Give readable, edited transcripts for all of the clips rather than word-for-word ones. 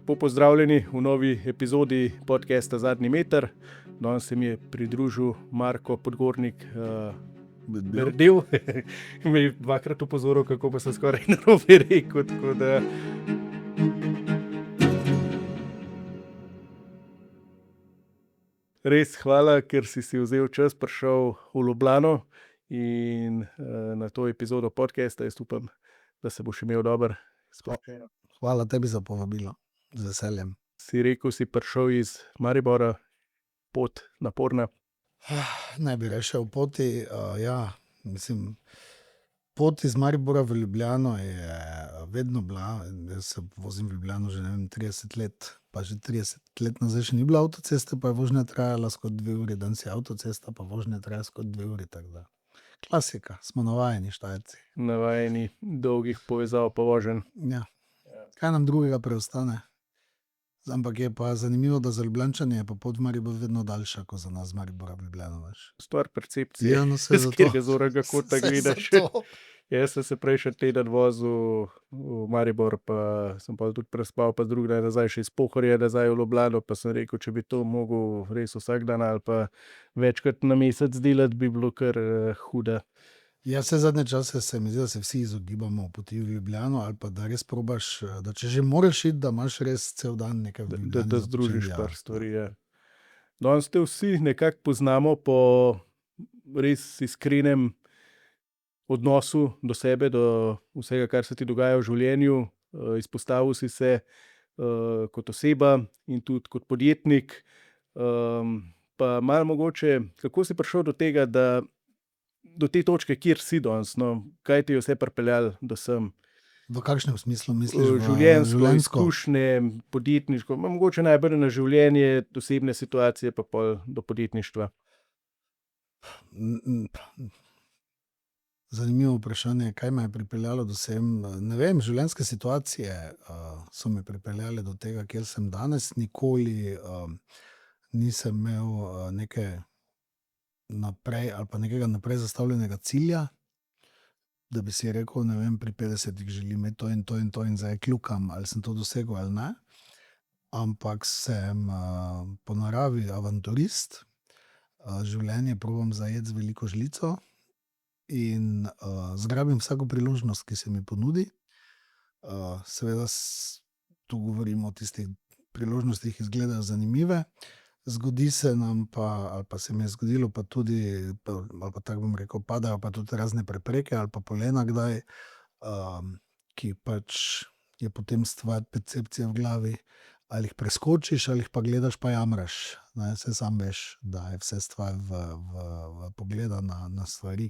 Lepo pozdravljeni v novi epizodi podcasta Zadnji meter. Danes se mi je pridružil Marko Podgornik, Berdel. Me je dvakrat upozoril, kako pa sem skoraj narobe rekel. Tako da... Res hvala, ker si vzel čas, prišel v Ljubljano in na to epizodo podcasta. Jaz upam, da se boš imel dobro. Hvala tebi za povabilo. Z veseljem. Si rekel, si prišel iz Maribora, pot naporna. Ne bi rešil poti, pot iz Maribora v Ljubljano je vedno bila, jaz se vozim v Ljubljano že 30 let, pa že 30 let nazaj še ni bila avtocesta, pa je vožnja trajala skoraj 2 uri, danes je avtocesta, pa vožnja traja skoraj 2 uri, tako da. Klasika, smo navajeni Štajerci. Navajeni dolgih povezav pa voženj. Ja. Kaj nam drugega preostane? Ampak je pa zanimivo, da za Ljubljančane je pa pot v Maribor vedno daljša, kot za nas Maribora v Ljubljano, veš. Stvar percepcije. Ja, no, se Z katerega zornega kota gledaš. zato. Jaz sem se prejšnji teden vozil v Maribor, pa sem pa tudi prespal, pa drugi dan nazaj še iz Pohorja, nazaj v Ljubljano, pa sem rekel, če bi to mogel res vsak dan ali pa večkrat na mesec delati, bi bilo kar huda. Ja, vse zadnje čase se mi zdi, da se vsi izogibamo poti v Ljubljano, ali pa da res probaš, da če že moraš iti, da imaš res cel dan nekaj v Ljubljani. Da združiš par stvari, ja. Danes te vsi nekako poznamo po res iskrenem odnosu do sebe, do vsega, kar se ti dogaja v življenju. Izpostavil si se kot oseba in tudi kot podjetnik. Pa malo mogoče, kako si prišel do tega, do te točke, kjer si danes, no? Kaj ti je vse pripeljalo do sem? V kakšnem smislu misliš? Življenjsko, izkušnje, podjetniško, mogoče najbolj na življenje, osebne situacije, pa pol do podjetništva. Zanimivo vprašanje, kaj me je pripeljalo do sem. Ne vem, življenjske situacije so me pripeljale do tega, kjer sem danes. Nikoli nisem imel neke naprej ali pa nekega naprej zastavljenega cilja, da bi si rekel, ne vem, pri 50 želim imeti to in to in to in zdaj kljukam, ali sem to dosegel ali ne. Ampak sem po naravi avanturist, življenje probam zajeti z veliko žlico in zgrabim vsako priložnost, ki se mi ponudi. Seveda tu govorimo o tistih priložnostih, ki izgledajo zanimive. Zgodi se nam pa, ali pa se mi je zgodilo pa tudi, ali pa tako bom rekel, padajo pa tudi razne prepreke ali pa polena kdaj, ki pač je potem stvar percepcije v glavi, ali jih preskočiš ali jih pa gledaš pa jamraš. Ne, saj sam veš, da je vse stvar v pogleda na stvari.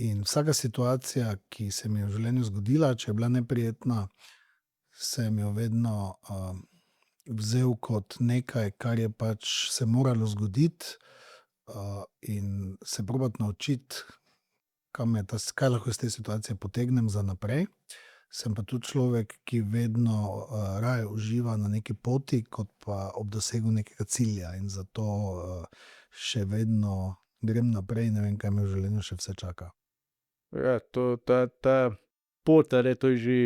In vsaka situacija, ki se mi je v življenju zgodila, če je bila neprijetna, sem jo vedno vzel kot nekaj, kar je pač se moralo zgoditi, in se probati naučiti, kaj lahko iz te situacije potegnem za naprej. Sem pa tudi človek, ki vedno raje uživa na neki poti, kot pa ob dosegu nekega cilja, in zato še vedno grem naprej, ne vem, kaj me v življenju še vse čaka. Ja, ta pot, to je že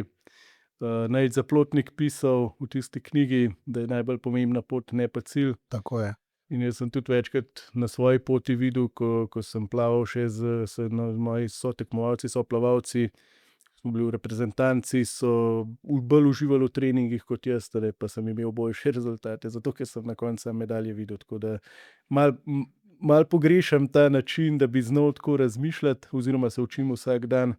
Nejc Zaplotnik pisal v tisti knjigi, da je najbolj pomembna pot, ne pa cilj. Tako je. In jaz sem tudi večkrat na svoji poti videl, ko sem plaval še moji sotekmovalci, soplavalci, smo bili v reprezentanci, so bolj uživali v treningih kot jaz, pa sem imel boljše rezultate, zato ker sem na koncu medalje videl. Tako da malo pogrešam ta način, da bi znal tako razmišljati, oziroma se učim vsak dan.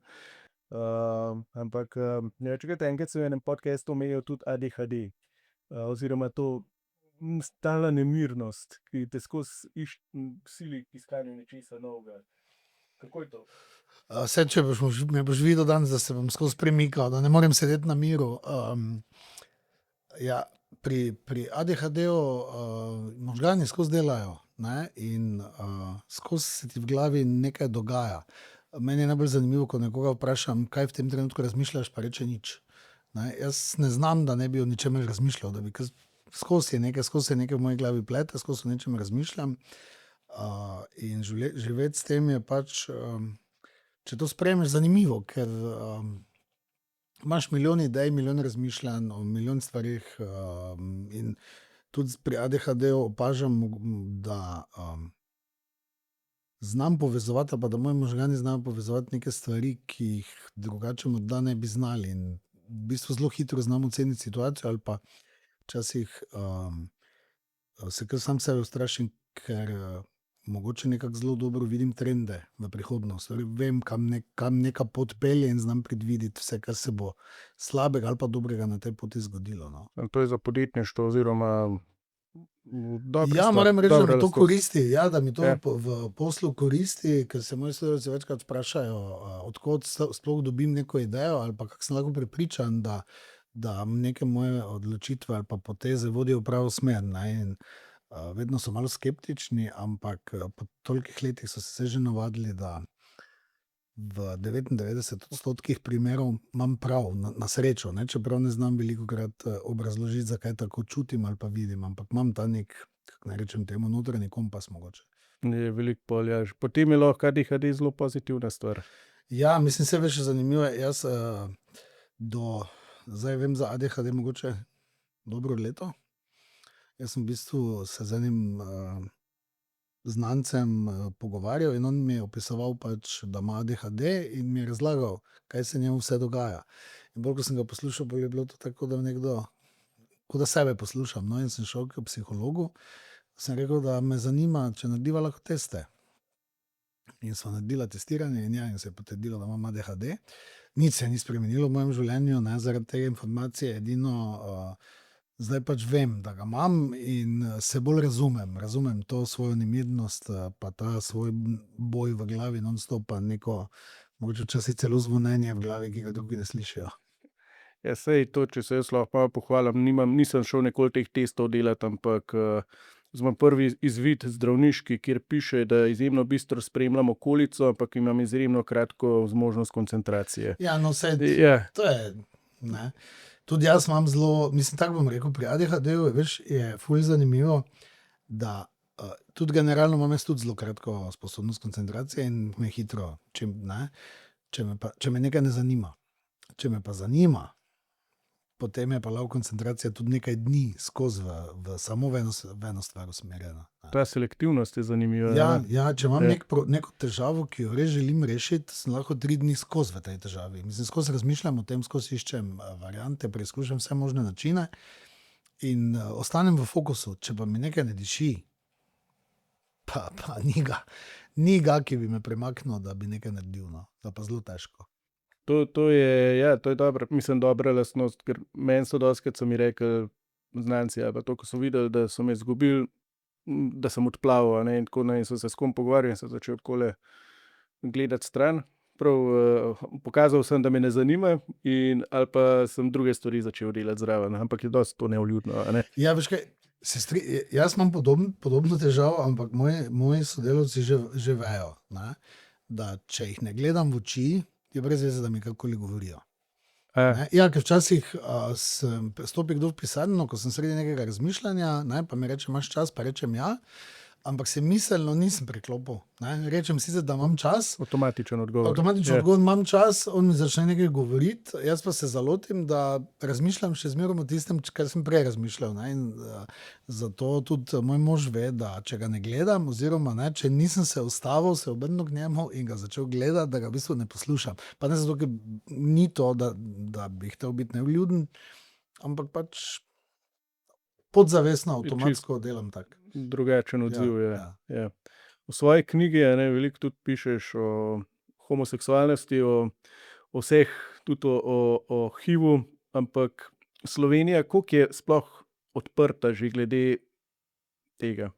Ampak enkrat sem v enem podcastu omenil tudi ADHD, oziroma to stalna nemirnost, ki te skozi sili k iskanju nečesa novega. Kako je to? Saj, če me boš videl danes, da se bom skozi premikal, da ne morem sedeti na miru. Ja, pri ADHD-u možgani skozi delajo, ne? In skozi se ti v glavi nekaj dogaja. Meni je najbolj zanimivo, ko nekoga vprašam, kaj v tem trenutku razmišljaš, pa reče nič. Ne? Jaz ne znam, da ne bi o ničemer razmišljal, da bi skozi je nekaj v moji glavi plete, skozi o nečem razmišljam. In živeti s tem je pač, če to sprejmeš, zanimivo, ker imaš milijon idej, milijon razmišljanj o milijon stvarih, in tudi pri ADHD-ju opažam, da znam povezovati, ali pa da moji možgani znajo povezovati neke stvari, ki jih drugače morda ne bi znali. In v bistvu zelo hitro znam oceniti situacijo, ali pa včasih se kar sam sebe ustrašim, ker mogoče nekako zelo dobro vidim trende v prihodnost. Torej, vem, kam neka pot pelje in znam predvideti vse, kar se bo slabega ali pa dobrega na tej poti zgodilo. No. To je za podjetništvo oziroma dobra Ja, stvar, moram reči, da dobra mi to lastnost. koristi. Ja, da mi to Ja. v poslu koristi, ker se moji sodelavci večkrat vprašajo, odkot sploh dobim neko idejo, ali pa kako sem lahko prepričan, da neke moje odločitve ali pa poteze vodijo v pravo smer. Ne? In vedno so malo skeptični, ampak po tolikih letih so se že navadili, da v 99% primerov imam prav, na srečo, ne? Čeprav ne znam velikokrat obrazložiti, zakaj tako čutim ali pa vidim, ampak imam ta nek, kako naj rečem temu, notranji kompas mogoče. Je veliko polja. Potem je lahko ADHD zelo pozitivna stvar. Ja, mislim, se veš, zanimivo je. Jaz zdaj vem za ADHD mogoče dobro leto. Jaz sem v bistvu se z enim znancem pogovarjal in on mi je opisoval pač, da ima ADHD in mi je razlagal, kaj se njemu vse dogaja. In bolj, ko sem ga poslušal, bolj je bilo to tako, da nekdo, kot da sebe poslušam. No, in sem šel k psihologu, sem rekel, da me zanima, če narediva lahko teste. In so naredila testiranje in se je potrdilo, da imam ADHD. Nič se ni spremenilo v mojem življenju, ne, zaradi te informacije, edino zdaj pač vem, da ga imam in se bolj razumem to svojo nemirnost, pa ta svoj boj v glavi non-stop, pa neko, mogoče včasih celo zvonjenje v glavi, ki ga drugi ne slišijo. Ja, sej to, če se jaz lahko malo pohvalim, nisem šel nikoli teh testov delati, ampak imam prvi izvid zdravniški, kjer piše, da izjemno bistro spremljam okolico, ampak imam izjemno kratko zmožnost koncentracije. Ja, no, Ja. to je, ne. Tudi jaz imam zelo, mislim, tako bom rekel, pri ADHD-ju, veš, je ful zanimivo, da tudi generalno imam jaz tudi zelo kratko sposobnost koncentracije in me hitro, če me nekaj ne zanima. Če me pa zanima, potem je pa lahko koncentracija tudi nekaj dni skozi samo v eno stvar usmerjena. Ta selektivnost je zanimiva. Ja, če imam neko težavo, ki jo res želim rešiti, sem lahko 3 dni skozi v tej težavi. Mislim, skozi razmišljam o tem, skozi iščem variante, preizkušam vse možne načine in ostanem v fokusu. Če pa mi nekaj ne diši, pa ni ga, ki bi me premaknil, da bi nekaj naredil. No. To pa zelo težko. To je dobra lastnost, ker meni so dostikrat so mi rekli znanci, ali pa to, ko so videli, da so me izgubili, da sem odplaval, ne, in tako, in so se s kom pogovarjali in sem začel takole gledati stran. Prav pokazal sem, da me ne zanima, ali pa sem druge stvari začel delati zraven, ampak je dosti to nevljudno, a ne. Ja, veš kaj, jaz imam podobno težavo, ampak moji sodelavci že vejo, ne, da če jih ne gledam v oči, je brez veze, da mi kakoli govorijo. Ja, ker včasih stopi kdo v pisarno, ko sem sredi nekega razmišljanja, ne, pa mi reče, imaš čas, pa rečem ja, ampak se miselno nisem priklopil. Ne. Rečem sicer, da imam čas. Avtomatičen odgovor. Odgovor, imam čas, on mi začne nekaj govoriti, jaz pa se zalotim, da razmišljam še zmeraj o tistem, kar sem prej razmišljal. Ne. In zato tudi moj mož ve, da če ga ne gledam, oziroma ne, če nisem se ustavil, se obrnil k njemu in ga začel gledati, da ga v bistvu ne poslušam. Pa ne zato, ker ni to, da bi hotel biti nevljuden, ampak pač podzavestno, avtomatsko delam tako. Drugačen odziv je. Ja. V svoji knjigi veliko tudi pišeš o homoseksualnosti, o vseh, tudi o HIV-u, ampak Slovenija, koliko je sploh odprta že glede tega?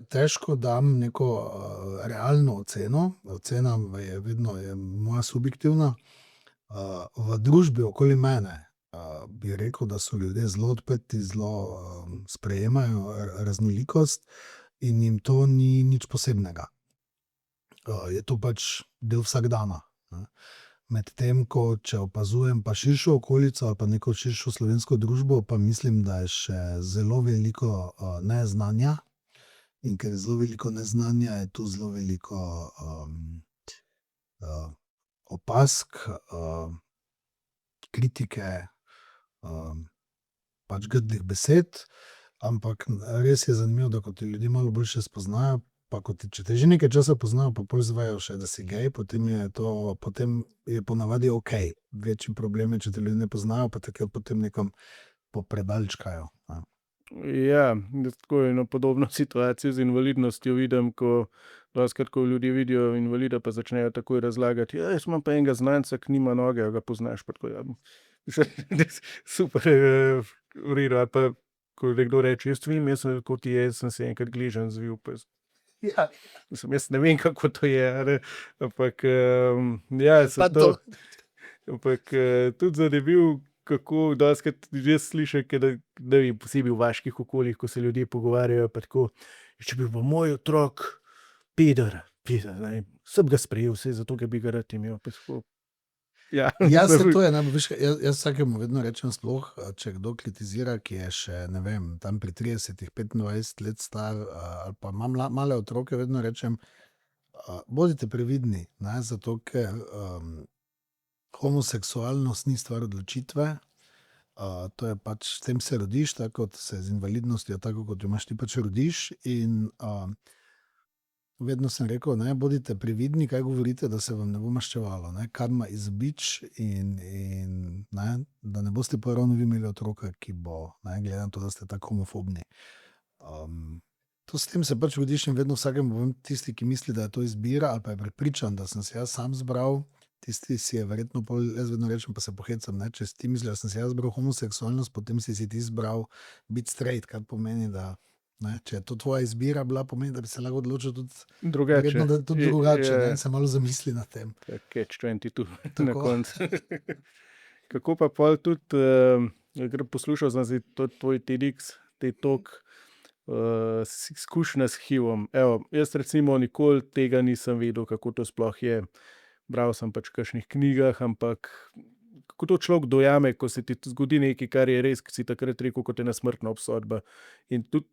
Težko dam neko realno oceno. Ocena je vedno moja subjektivna. V družbi okoli mene bi rekel, da so ljudje zelo odprti, zelo sprejemajo raznolikost in jim to ni nič posebnega. Je to pač del vsakdana. Medtem ko, če opazujem pa širšo okolico ali pa neko širšo slovensko družbo, pa mislim, da je še zelo veliko neznanja. In ker je zelo veliko neznanja, je tu zelo veliko opazk, kritike, pač grdih besed, ampak res je zanimivo, da ko te ljudje malo boljše spoznajo, pa če te že nekaj časa poznajo, pa pol izvejo še, da si gej, potem je ponavadi okej. Večji problem je, če te ljudje ne poznajo, pa takrat potem nekam popredalčkajo, ne. Ja, tako eno podobno situacijo z invalidnostjo vidim, dostikrat, ko ljudje vidijo invalida, pa začnejo takoj razlagati: "Ja, jaz imam pa enega znanca, ki nima noge, a ga poznaš?" Pa tako, ja, super, v redu. Ali pa ko nekdo reče: "Jaz vem, kako ti je, jaz sem se enkrat gleženj zvil." Pa Ja, mislim, jaz ne vem, kako to je, a ne, ampak, ja, pa to. ampak, tudi zanimivo, kako dostikrat že slišim, ke da, ne vem, posebej v vaških okoljih, ko se ljudje pogovarjajo, pa tako: "Če bi bil pa moj otrok peder, ne vem, sem ga sprejel, saj zato, ker bi ga rad imel." Pa tako, ja. Ja, saj to je, ne, veš kaj, jaz vsakemu vedno rečem, sploh, če kdo kritizira, ki je še, ne vem, tam pri 30, 25 let star, ali pa ima male otroke, vedno rečem, bodite previdni, ne, zato ker, homoseksualnost ni stvar odločitve, to je pač, s tem se rodiš, tako kot se z invalidnostjo, tako kot jo imaš ti, pač rodiš in, vedno sem rekel, ne, bodite previdni, kaj govorite, da se vam ne bo maščevalo, ne, karma is a bitch in ne, da ne boste pa ravno vi imeli otroka, ki bo, ne, glede na to, da ste tako homofobni. To s tem se pač rodiš in vedno vsakemu povem, tisti, ki misli, da je to izbira ali pa je prepričan, da sem se jaz sam zbral, tisti si je verjetno pol, jaz vedno rečem, pa se pohecam, ne, če si ti misliš, da sem se jaz zbral homoseksualnost, potem si ti izbral biti straight, kar pomeni, da, ne, če je to tvoja izbira bila, pomeni, da bi se lahko odločil tudi Drugače. verjetno, da tudi drugače, ne, se malo zamisli nad tem. Catch-22 na Tako. koncu. Kako pa pol tudi, poslušal sem zdaj tudi tvoj TEDx, TED Talk, izkušnja s HIV-om. Evo, jaz recimo nikoli tega nisem vedel, kako to sploh je. Bral sem pač v kakšnih knjigah, ampak kako to človek dojame, ko se ti zgodi nekaj, kar je res, ki si takrat rekel, kot ena smrtna obsodba. In tudi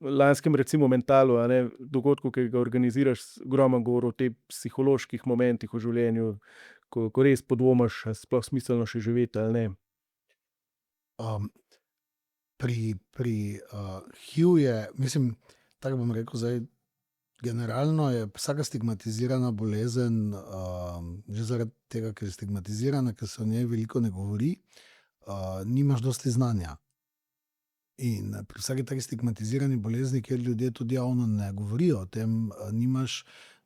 v lanskem recimo Mentalu, a ne, dogodku, ki ga organiziraš, ogromno govori o teh psiholoških momentih v življenju, ko res podvomiš, a je sploh smiselno še živeti ali ne. Pri HIV je, mislim, tako bom rekel zdaj, generalno je vsaka stigmatizirana bolezen, že zaradi tega, ker je stigmatizirana, ker se o njej veliko ne govori, nimaš dosti znanja. In pri vsaki taki stigmatizirani bolezni, kjer ljudje tudi javno ne govorijo o tem, nimaš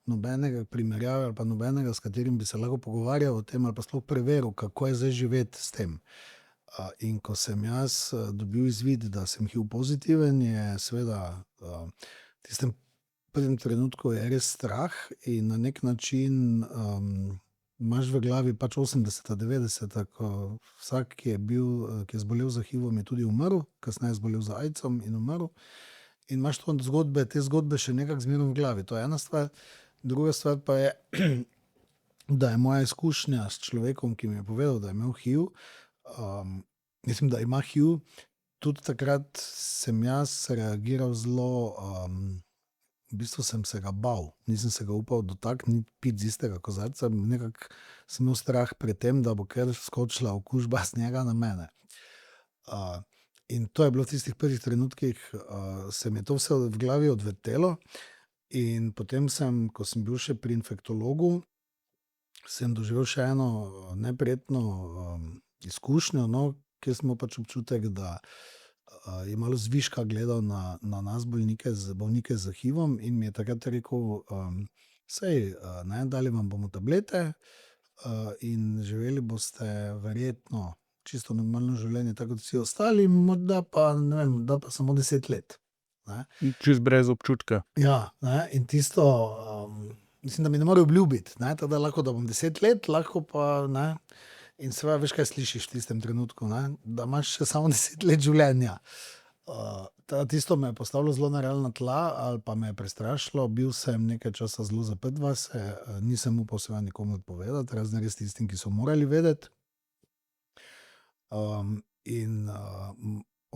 nobenega primerjave ali pa nobenega, s katerim bi se lahko pogovarjal o tem ali pa sploh preveril, kako je zdaj živeti s tem. In ko sem jaz dobil izvid, da sem HIV pozitiven, je seveda v tistem prvem trenutku je res strah in na nek način imaš v glavi pač 80-ta, 90-ta, ko vsak, ki je zbolel za HIV-om, je tudi umrl, kasneje zbolel za AIDS-om in umrl. In imaš te zgodbe še nekako zmeraj v glavi. To je ena stvar. Druga stvar pa je, da je moja izkušnja s človekom, ki mi je povedal, da je imel HIV, mislim, da ima HIV, tudi takrat sem jaz reagiral zelo, v bistvu sem se ga bal, nisem se ga upal dotakniti, piti z istega kozarca, nekako sem imel strah pred tem, da bo kar skočila okužba z njega na mene. In to je bilo v tistih prvih trenutkih, se mi je to vse v glavi odvrtelo in potem ko sem bil še pri infektologu, sem doživel še eno neprijetno izkušnjo, no, kjer smo pač občutek, da je malo zviška gledal na nas bolnike z HIV-om in mi je takrat rekel, saj, ne, dali vam bomo tablete, in živeli boste verjetno čisto normalno življenje, tako kot vsi ostali, morda pa, ne vem, da pa samo 10 let. Ne. Čisto brez občutka. Ja, ne, in tisto, mislim, da mi ne more obljubiti, ne, tako da lahko, da bom 10 let, lahko pa, ne. In seveda, veš, kaj slišiš v tistem trenutku, ne? Da imaš še samo 10 let življenja. Tisto me je postavilo zelo na realna tla ali pa me je prestrašilo. Bil sem nekaj časa zelo zaprt vase, nisem upal seveda nikomur povedati, razen res tistim, ki so morali vedeti. In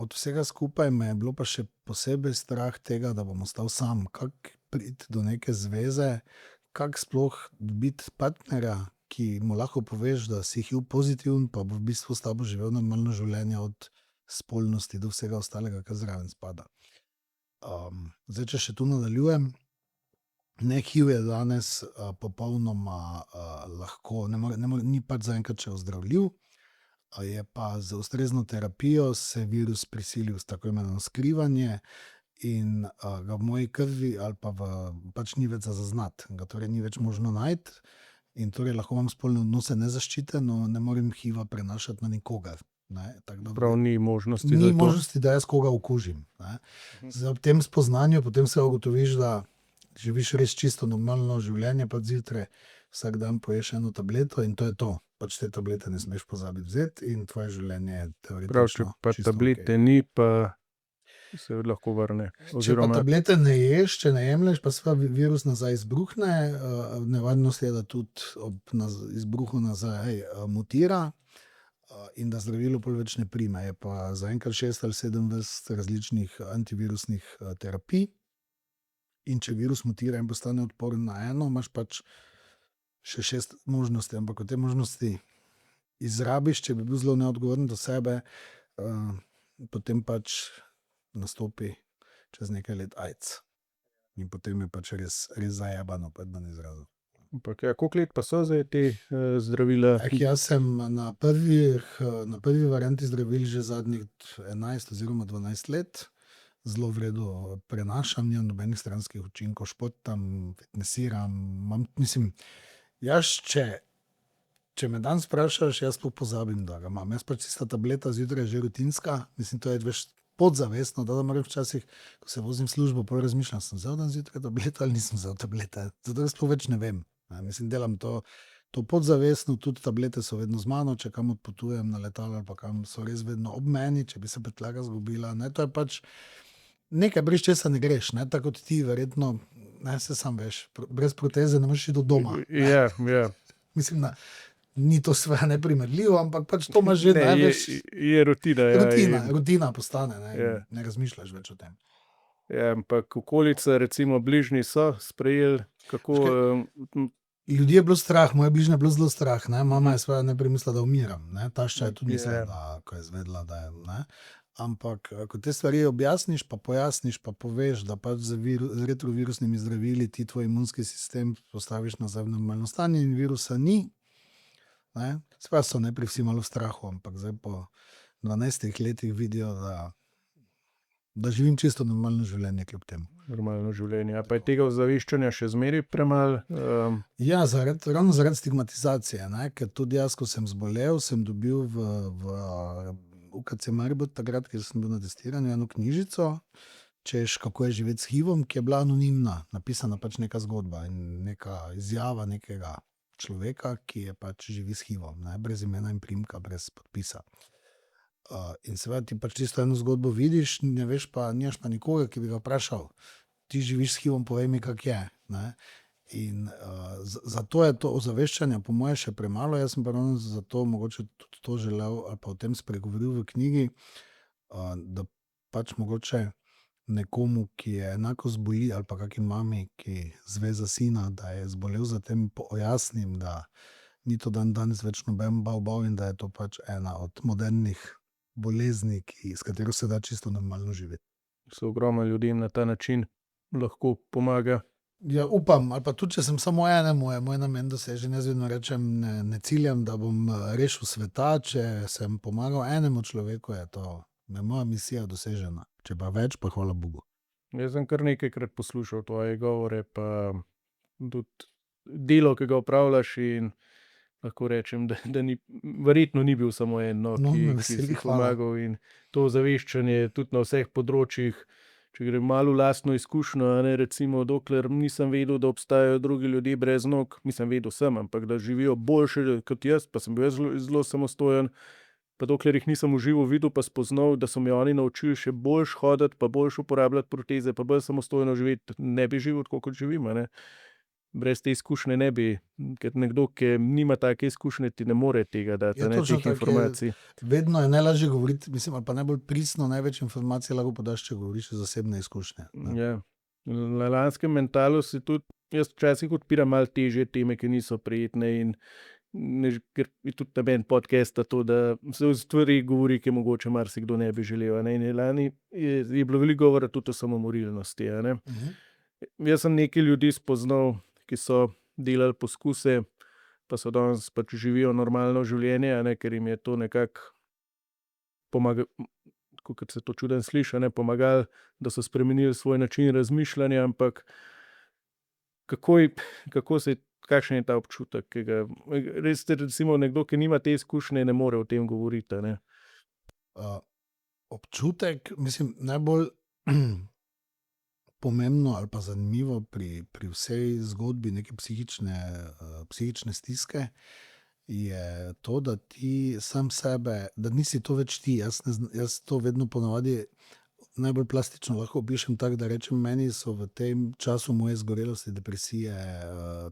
od vsega skupaj me je bilo pa še posebej strah tega, da bom ostal sam. Kako priti do neke zveze, kako sploh biti partnerja, ki mu lahko poveš, da si HIV pozitiven, pa bo v bistvu s tabo živel normalno življenje od spolnosti do vsega ostalega, kar zraven spada. Zdaj, če še tu nadaljujem, ne, HIV je danes popolnoma lahko, ni pač zaenkrat še ozdravljiv, je pa z ustrezno terapijo se virus prisilil s tako imenovano skrivanje in ga v moji krvi ali pa pač ni več za zaznati, ga torej ni več možno najti in torej lahko imam spolne odnose nezaščiteno, ne morem HIV-a prenašati na nikogar. Ne, prav ni možnosti, ni možnosti, da jaz koga okužim. Ne. Zdaj, ob tem spoznanju potem se ugotoviš, da živiš res čisto normalno življenje, pa zjutraj vsak dan poješ eno tableto in to je to. Pač te tablete ne smeš pozabiti vzeti in tvoje življenje je teoretično prav, če pa tablete ni, pa se lahko vrne. Če pa tablete ne ješ, če ne jemlješ, pa se virus nazaj izbruhne, nevarnost je, da tudi ob izbruhu nazaj mutira in da zdravilo pol več ne prime. Je pa zaenkrat 6 ali 7 vrst različnih antivirusnih terapij in če virus mutira in postane odporen na eno, imaš pač še 6 možnosti, ampak ko te možnosti izrabiš, če bi bil zelo neodgovoren do sebe, potem pač nastopi čez nekaj let AIDS. In potem je pač res zajebano, pardon izrazu. Ampak koliko let pa so zdaj te zdravila? Jaz sem na prvi varianti zdravil že zadnjih 11 oziroma 12 let. Zelo v redu prenašam, nimam nobenih stranskih učinkov, športam, fitnesiram, če me danes vprašaš, jaz sploh pozabim, da ga imam. Jaz pač tista tableta zjutraj je že rutinska, to je veš podzavestno, da moram včasih, ko se vozim v službo, pol razmišljam, sem vzel dan zjutraj tableto ali nisem vzel tablete. Zato jaz sploh več ne vem. Delam to podzavestno, tudi tablete so vedno z mano, če kam odpotujem na letalo ali pa kam, so res vedno ob meni, če bi se prtljaka zgubila. Ne, to je pač nekaj, brez česa ne greš, ne, tako kot ti verjetno, ne, se sam veš, brez proteze ne moreš iti do doma. Ja. Mislim, da ni to sve neprimerljivo, ampak pač to imaš že, ne, veš. Je rutina. Rutina postane, ne razmišljaš več o tem. Ja, ampak okolica, recimo bližnji so sprejeli, kako... Ljudi je bilo strah, moje bližnje je bilo zelo strah, ne, mama je svoja najprej mislila, da umiram, ne, tašča je tudi mislila, da, ko je izvedela, da je, ne. Ampak, ko te stvari objasniš, pa pojasniš, pa poveš, da pač z retrovirusnimi zdravili ti tvoj imunski sistem postaviš nazaj v normalno stanje in virusa ni, ne. Seveda so najprej vsi malo v strahu, ampak zdaj po 12 letih vidijo, da živim čisto normalno življenje kljub temu. Normalno življenje. A pa je tega ozaveščanja še zmeraj premalo? Ja, ravno zaradi stigmatizacije, ne, ker tudi jaz, ko sem zbolel, sem dobil v UKC Maribor, takrat, ker sem bil na testiranju, eno knjižico, češ kako je živeti s HIV-om, ki je bila anonimna, napisana pač neka zgodba in neka izjava nekega človeka, ki je pač živi s HIV-om, ne, brez imena in priimka, brez podpisa. In seveda ti pač čisto eno zgodbo vidiš, ne veš pa, nimaš pa nikoga, ki bi ga vprašal, ti živiš s HIV-om, povej mi, kak je, ne. In zato je to ozaveščanje po moje še premalo, jaz sem pa ravno zato mogoče tudi to želel ali pa o tem spregovoril v knjigi, da pač mogoče nekomu, ki je enako zboli ali pa kaki mami, ki zve za sina, da je zbolel za tem, pojasnim, da ni to danes več noben bav in da je to pač ena od modernih bolezni, s katero se da čisto normalno živeti. Se ogromno ljudem na ta način lahko pomaga. Ja, upam, ali pa tudi, če sem samo enemu, je moj namen dosežen. Jaz vedno rečem, ne ciljam, da bom rešil sveta, če sem pomagal enemu človeku, je to moja misija dosežena. Če pa več, pa hvala Bogu. Jaz sem kar nekajkrat poslušal tvoje govore, pa tudi delo, ki ga opravljaš in lahko rečem, da verjetno ni bil samo eno, ki si pomagal in to ozaveščanje tudi na vseh področjih. Če grem malo v lastno izkušnjo, ne, recimo, dokler nisem vedel, da obstajajo drugi ljudje brez nog, vedel sem, ampak da živijo boljše kot jaz, pa sem bil zelo samostojen, pa dokler jih nisem v živo videl, pa spoznal, da so me oni naučili še boljš hoditi, pa boljš uporabljati proteze, pa bolj samostojno živeti, ne bi živel tako, kot živim, ne. Brez te izkušnje ne bi, ker nekdo, ki nima take izkušnje, ti ne more tega dati, ne, teh informacij. Vedno je najlažje govoriti, ali pa najbolj pristno, največ informacij lahko podaš, če govoriš iz osebne izkušnje. Ja. Na Lanskem mentalu si tudi jaz včasih odpiram malo težje teme, ki niso prijetne in ker je tudi namen podcasta to, da se o stvari govori, ki mogoče marsikdo ne bi želel, a ne. In lani je bilo veliko govora tudi o samomorilnosti, a ne. Jaz sem nekaj ljudi spoznal, ki so delali poskuse, pa so danes pač živijo normalno življenje, a ne, ker jim je to nekako kakor se to čudno sliši, a ne, pomagalo, da so spremenili svoj način razmišljanja, ampak kakšen je ta občutek, ki ga res recimo nekdo, ki nima te izkušnje, ne more o tem govoriti, a ne. Občutek, mislim, najbolj pomembno ali pa zanimivo pri vsej zgodbi neke psihične stiske je to, da ti sam sebe, da nisi to več ti. Jaz to vedno ponavadi najbolj plastično lahko opišem tako, da rečem, meni so v tem času moje zgorelosti, depresije,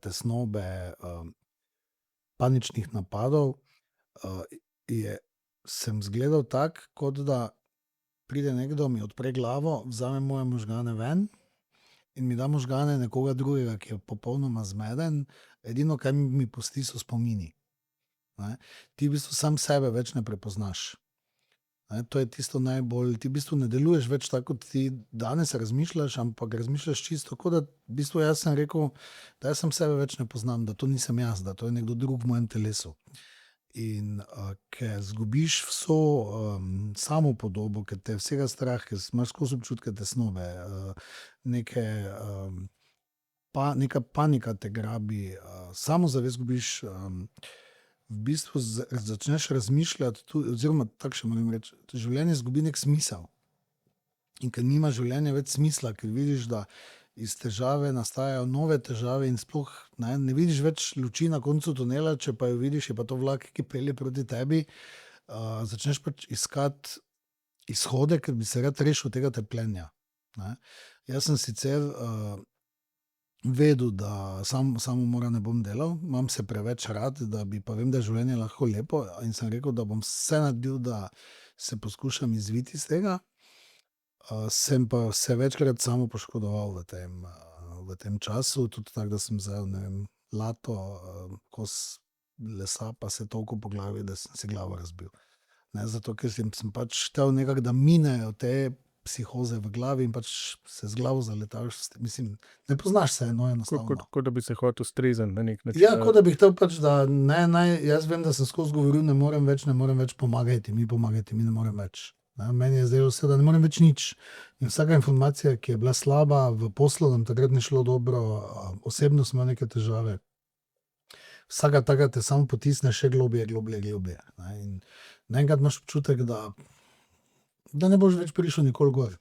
tesnobe, paničnih napadov, sem izgledal tak, kot da pride nekdo, mi odpre glavo, vzame moje možgane ven in mi da možgane nekoga drugega, ki je popolnoma zmeden. Edino, kaj mi pusti, so spomini. Ne? Ti v bistvu sam sebe več ne prepoznaš. Ne? To je tisto najbolj, ti v bistvu ne deluješ več tako, kot ti danes razmišljaš, ampak razmišljaš čisto tako, da v bistvu jaz sem rekel, da jaz sam sebe več ne poznam, da to nisem jaz, da to je nekdo drug v mojem telesu. In ker zgubiš vso samopodobo, ker te vsega strah, ker imaš skozi občutke tesnobe, neka panika te grabi, samozavest zgubiš, v bistvu začneš razmišljati, oziroma tako še moram reči, življenje zgubi nek smisel. In ker nima življenje več smisla, ker vidiš, da iz težave nastajajo nove težave in sploh ne vidiš več luči na koncu tunela, če pa jo vidiš, je pa to vlak, ki pelje proti tebi, začneš pač iskati izhode, ker bi se rad rešil tega trpljenja. Ne? Jaz sem sicer vedel, da samomora ne bom delal, imam se preveč rad, da bi pa vem, da je življenje lahko lepo, in sem rekel, da bom vse naredil, da se poskušam izviti iz tega. Sem pa se večkrat samo poškodoval v tem času, tudi tako, da sem vzel, ne vem, lato, kos lesa, pa se tolkel po glavi, da sem si glavo razbil. Ne, zato, ker sem pač štel nekako, da minejo te psihoze v glavi in pač se z glavo zaletavaš. Mislim, ne poznaš se, enostavno. Kot da bi se hotel strezniti na nek način. Ja, kot da bi hotel pač, da jaz vem, da sem skozi govoril, ne morem več, pomagajte mi, ne morem več. Meni je zdelo vse, da ne morem več nič. In vsaka informacija, ki je bila slaba, v poslu nam takrat ni šlo dobro, osebno smo neke težave. Vsaka taka te samo potisne še globje. In naenkrat imaš občutek, da ne boš več prišel nikoli gor.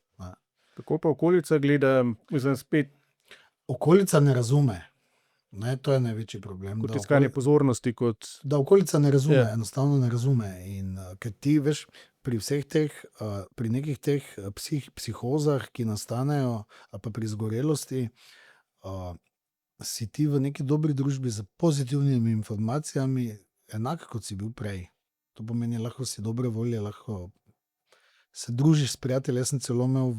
Kako pa okolica gleda, mislim, spet? Okolica ne razume. Ne, to je največji problem. Kot iskanje pozornosti. Da okolica ne razume, enostavno ne razume. In ker ti veš, pri vseh teh, pri nekih teh psihozah, ki nastanejo, ali pa pri zgorelosti, si ti v neki dobri družbi z pozitivnimi informacijami enak, kot si bil prej. To pomeni, lahko si dobre volje, lahko se družiš s prijatelji. Jaz sem celo imel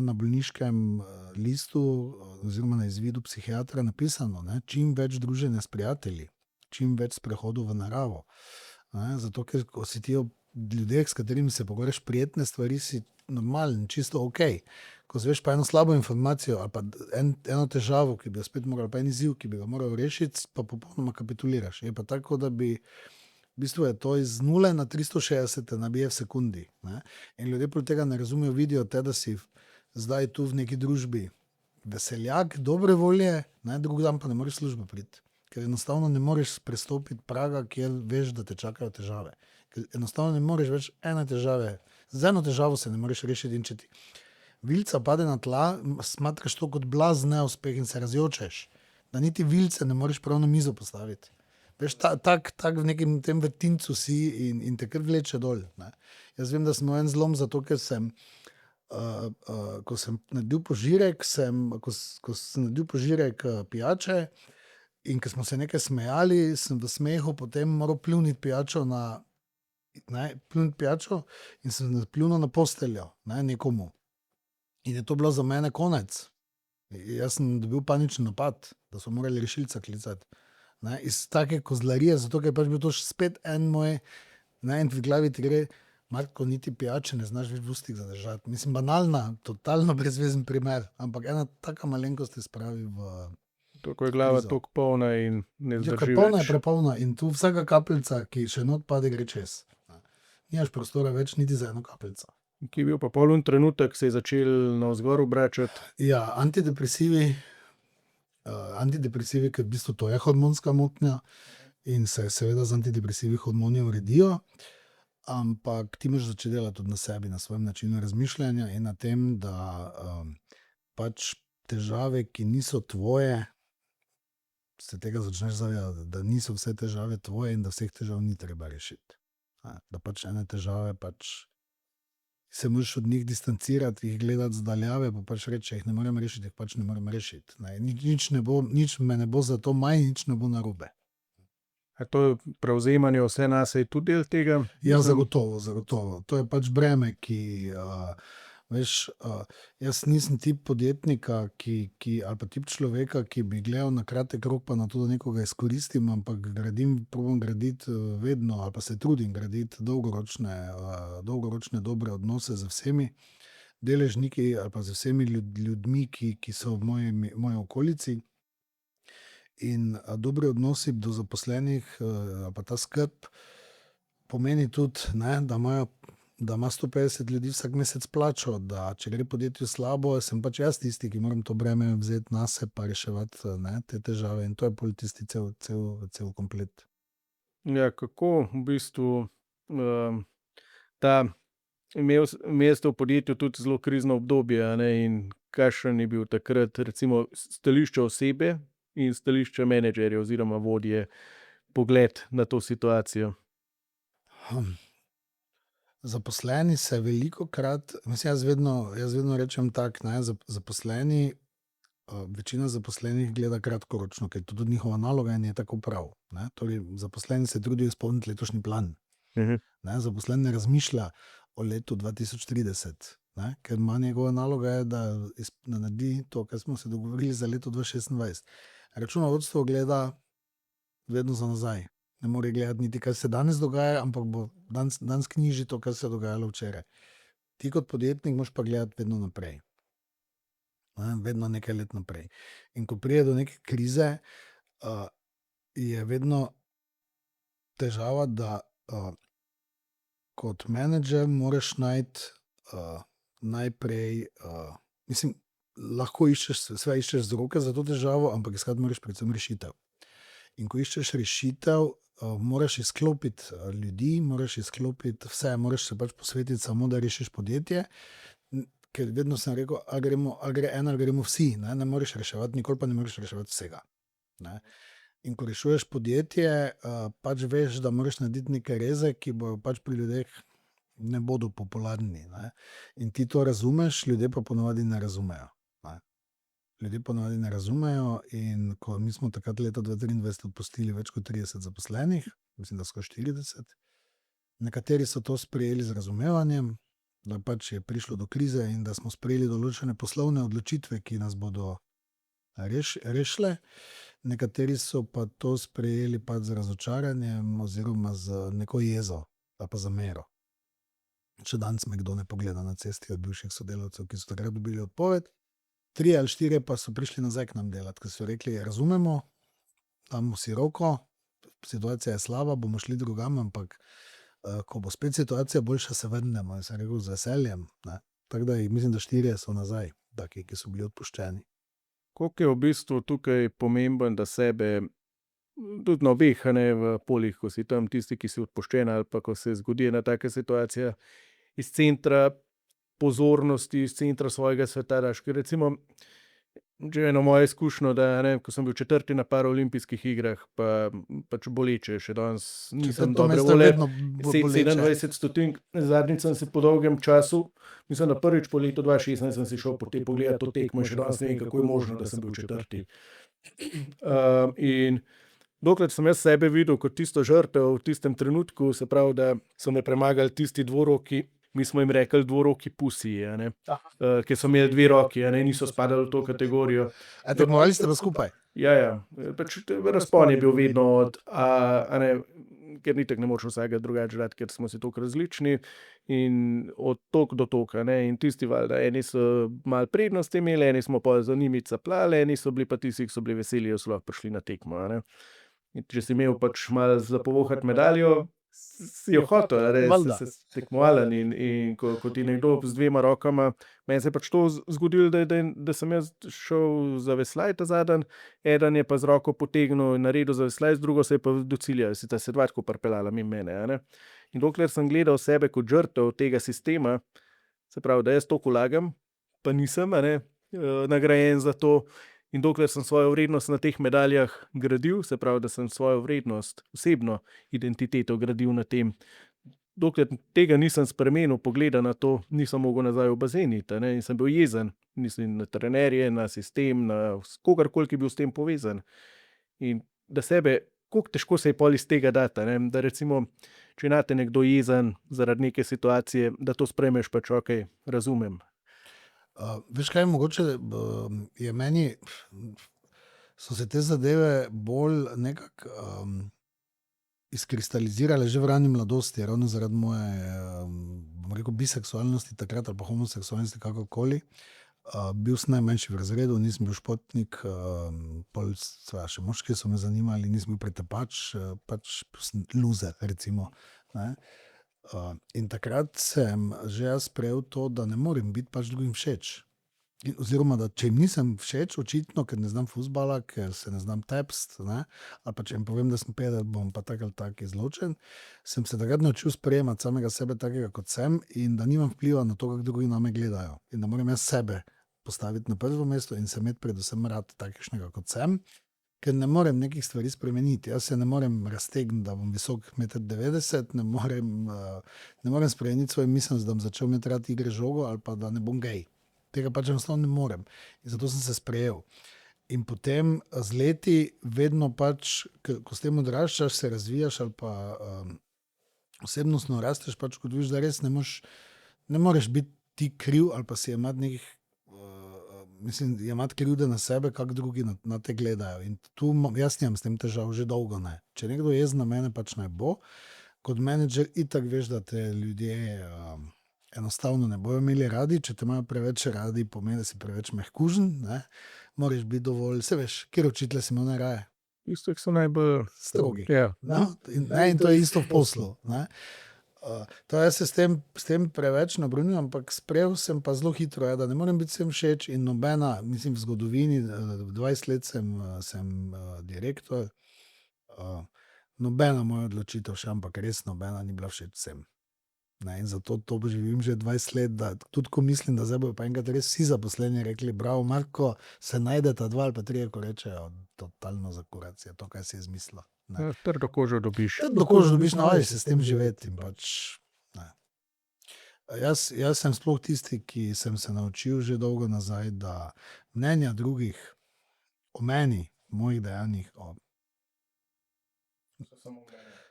na bolniškem listu oziroma na izvidu psihiatra napisano, čim več druženja s prijatelji, čim več sprehodov v naravo. Zato, ker ko si ti ljudeh, s katerimi se pogovarjaš prijetne stvari, si normalen, čisto ok. Ko zveš pa eno slabo informacijo ali pa eno težavo, ki bi jo spet moral, pa en izziv, ki bi ga moral rešiti, pa popolnoma kapituliraš. Je pa tako, da bi v bistvu je to iz 0 na 360 nabije v sekundi. In ljudje proti tega ne razumejo, vidijo te, da si zdaj tu v neki družbi veseljak, dobre volje, drug dan pa ne moreš službo priti. Ker enostavno ne moreš prestopiti praga, kjer veš, da te čakajo težave. Ker enostavno ne moreš več ene težave, z eno težavo se ne moreš rešiti, in če ti vilca pade na tla, smatraš to kot blazen neuspeh in se razjočeš, da niti vilce ne moreš prav na mizo postaviti. Veš, tak v nekem tem vrtincu si in te kar vleče dol. Jaz vem, da sem imel en zlom, zato ker sem ko sem naredil požirek, pijače, in ko smo se nekaj smejali, sem v smehu potem moral pljuniti pijačo in sem pljunil na posteljo, nekomu. In je to bilo za mene konec. Jaz sem dobil panični napad, da so morali rešilca klicati. Ne, iz take kozlarije, zato ker je pač bil to še spet en moj, ne, in v glavi ti gre, Marko, niti pijače ne znaš več v ustih zadržati. Mislim, banalna, totalno brezvezen primer, ampak ena taka malenkost te spravi v... Tako je glava krizo. toliko polna in ne Ja, zdrži polna je več. prepolna in tu vsaka kapljica, ki še not pade, gre čez. Nimaš prostora več niti za eno kapljico. Ki je bil pa poln trenutek, se je začel navzgor obračati. Ja, antidepresivi, ker v bistvu to je hormonska motnja in se seveda z antidepresivi hormoni uredijo, ampak ti moraš začeti delati tudi na sebi, na svojem načinu razmišljanja in na tem, da pač težave, ki niso tvoje, se tega začneš zavedati, da niso vse težave tvoje in da vseh težav ni treba rešiti. Da pač ene težave pač se moraš od njih distancirati, jih gledati zdaljave, pa pač reči, če jih ne morem rešiti, jih pač ne morem rešiti. Nič me ne bo zato manj, nič ne bo narobe. A to prevzemanje vse nase je tudi del tega? Ja, zagotovo. To je pač breme, ki, veš, jaz nisem tip podjetnika, ali pa tip človeka, ki bi gledal na kratek rok pa na to, da nekoga izkoristim, ampak probam graditi vedno, ali pa se trudim graditi dolgoročne dobre odnose z vsemi deležniki ali pa z vsemi ljudmi, ki so v moji okolici. In dobri odnosi do zaposlenih, ali pa ta skrb pomeni tudi, ne, da ima 150 ljudi vsak mesec plačo, da če gre podjetju slabo, sem pač jaz tisti, ki moram to breme vzeti nase pa reševati, ne, te težave, in to je pol tisti cel komplet. Ja, kako v bistvu imeli ste v podjetju tudi zelo krizno obdobje, a ne, in kakšen je bil takrat recimo stališče osebe in stališče menedžerja oziroma vodje, pogled na to situacijo? Zaposleni se velikokrat, mislim, jaz vedno rečem tako, ne, zaposleni, večina zaposlenih gleda kratkoročno, ker je to tudi njihova naloga in je tako prav, ne. Torej, zaposleni se trudijo izpolniti letošnji plan. Ne, zaposlen ne razmišlja o letu 2030, ne, ker ima njegova naloga je, da naredi to, kar smo se dogovorili za leto 2026. Računovodstvo gleda vedno za nazaj. Ne more gledati niti, kaj se danes dogaja, ampak bo danes knjiži to, kar se je dogajalo včeraj. Ti kot podjetnik moraš pa gledati vedno naprej. Ne, vedno nekaj let naprej. In ko pride do neke krize, je vedno težava, da kot menedžer moraš najti najprej, mislim, lahko iščeš vzroke za to težavo, ampak iskati moraš predvsem rešitev. In ko iščeš rešitev, moraš izklopiti ljudi, moraš izklopiti vse, moraš se pač posvetiti samo, da rešiš podjetje, ker vedno sem rekel, ali gre en ali gremo vsi, ne, ne moreš reševati, nikoli pa ne moreš reševati vsega. Ne. In ko rešuješ podjetje, pač veš, da moraš narediti neke reze, ki bojo pač pri ljudeh ne bodo popularni, ne. In ti to razumeš, ljudje pa ponavadi ne razumejo. Ljudje ponavadi ne razumejo in ko mi smo takrat leta 2023 odpustili več kot 30 zaposlenih, mislim, da skoraj 40, nekateri so to sprejeli z razumevanjem, da pač je prišlo do krize in da smo sprejeli določene poslovne odločitve, ki nas bodo rešile. Nekateri so pa to sprejeli pač z razočaranjem oziroma z neko jezo ali pa zamero. Če danes me kdo ne pogleda na cesti od bivših sodelavcev, ki so takrat dobili odpoved, 3 ali 4 pa so prišli nazaj k nam delati, ker so rekli, razumemo, damo si roko, situacija je slaba, bomo šli drugam, ampak ko bo spet situacija boljša, se vrnemo. In sem rekel, z veseljem. Ne. Tako da mislim, da 4 so nazaj, taki, ki so bili odpuščeni. Koliko je v bistvu tukaj pomemben, da sebe, tudi na obeh, a ne, v poljih, ko si tam tisti, ki si odpuščen, ali pa ko se zgodi ena taka situacija, iz centra pozornosti, iz centra svojega sveta daš, ker recimo, že eno moje izkušnjo, da, ne, ko sem bil 4. na paraolimpijskih igrah, pa pač boleče, še danes nisem dobre volje, 27 stotink, zadnjič sem se po dolgem času, mislim, da prvič po letu 2016 sem si šel pogledati to tekmo in še danes ne vem, kako je možno, da sem bil 4. In dokler sem jaz sebe videl kot tisto žrtev v tistem trenutku, se pravi, da so me premagali tisti dvoroki, mi smo jim rekli dvoroki pusiji, ker so imeli dve roki, niso spadali v to kategorijo. Tekmovali ste pa skupaj? Ja. Pač razpon je bil vedno od, ker nitek ne moreš vsega drugače dati, ker smo si toliko različni in od tok do tok, in tisti valjda, eni so malo prednosti imeli, eni smo pa za njimi caplali, eni so bili pa tisti, ki so bili veseli, da so lahko prišli na tekmo, In če si imel pač malo za povohati medaljo, si jo hotel, se tekmovalen in ko ti nekdo z dvema rokama, meni se je pač to zgodilo, da sem jaz šel za veslaj ta zadnji, eden je pa z roko potegnil in naredil za veslaj, z drugo se je pa do cilja, se ta se dva tako pripeljala mimo mene, In dokler sem gledal sebe kot žrtev tega sistema, se pravi, da jaz toliko vlagam, pa nisem, nagrajen za to, in dokler sem svojo vrednost na teh medaljah gradil, se pravi, da sem svojo vrednost, osebno identiteto gradil na tem, dokler tega nisem spremenil, pogleda na to, nisem mogel nazaj v bazen iti, in sem bil jezen, mislim na trenerje, na sistem, na kogarkoli, ki je bil s tem povezan. In da sebe, koliko težko se je pol iz tega dati, da recimo, če nate nekdo jezen zaradi neke situacije, da to sprejmeš pač, okej, razumem. Veš kaj, mogoče je meni, so se te zadeve bolj nekako izkristalizirale že v rani mladosti, ravno zaradi moje, bom rekel, biseksualnosti takrat ali pa homoseksualnosti, kakorkoli. Bil sem najmanjši v razredu, nisem bil športnik, pol še moški so me zanimali, nisem bil pretepač, pač sem loser, recimo, In takrat sem že jaz sprejel to, da ne morem biti pač drugim všeč. Oziroma, da če jim nisem všeč, očitno, ker ne znam fuzbala, ker se ne znam tepst, ali pa če jim povem, da sem pedel, bom pa tak ali tak izločen, sem se takrat naučil sprejemati samega sebe takega, kot sem, in da nimam vpliva na to, kako drugi name gledajo. In da moram jaz sebe postaviti na prvo mesto in se imeti predvsem rad takšnega, kot sem, ker ne morem nekih stvari spremeniti. Jaz se ne morem raztegniti, da bom visok 1,90 m, ne morem spremeniti svoje miselnosti, da bom začel imeti rad igre žogo ali pa da ne bom gej. Tega pač enostavno ne morem. In zato sem se sprejel. In potem z leti vedno pač, ko s tem odraščaš, se razvijaš ali pa osebnostno rasteš, pač kot vidiš, da res ne moreš biti ti kriv ali pa si imati nekih, imati krivde na sebe, kako drugi na te gledajo. In tu jaz nimam s tem težav, že dolgo ne. Če nekdo jezen na mene, pač naj bo. Kot menedžer itak veš, da te ljudje enostavno ne bojo imeli radi, če te imajo preveč radi, pomeni, da si preveč mehkužen, moraš biti dovolj, se veš, kjer učitelje si imel najraje? Isto, ki so najbolj strogi. Ja. In to je isto v poslu. To jaz se s tem preveč nabrunim, ampak sprejel sem pa zelo hitro, da ne morem biti vsem všeč in nobena, mislim, v zgodovini, 20 let sem direktor, nobena moja odločitev še, ampak res nobena ni bila všeč vsem. In zato to živim že 20 let, da tudi ko mislim, da zdaj bojo pa enkrat res vsi zaposleni rekli, bravo Marko, se najdeta dva ali pa trije, ko rečejo, totalno zakuracija, to, kaj si je izmislil. Trdo kožo dobiš. Trdo kožo dobiš, navadiš se s tem živeti in pač ne. Jaz sem sploh tisti, ki sem se naučil že dolgo nazaj, da mnenja drugih o meni, mojih dejanjih,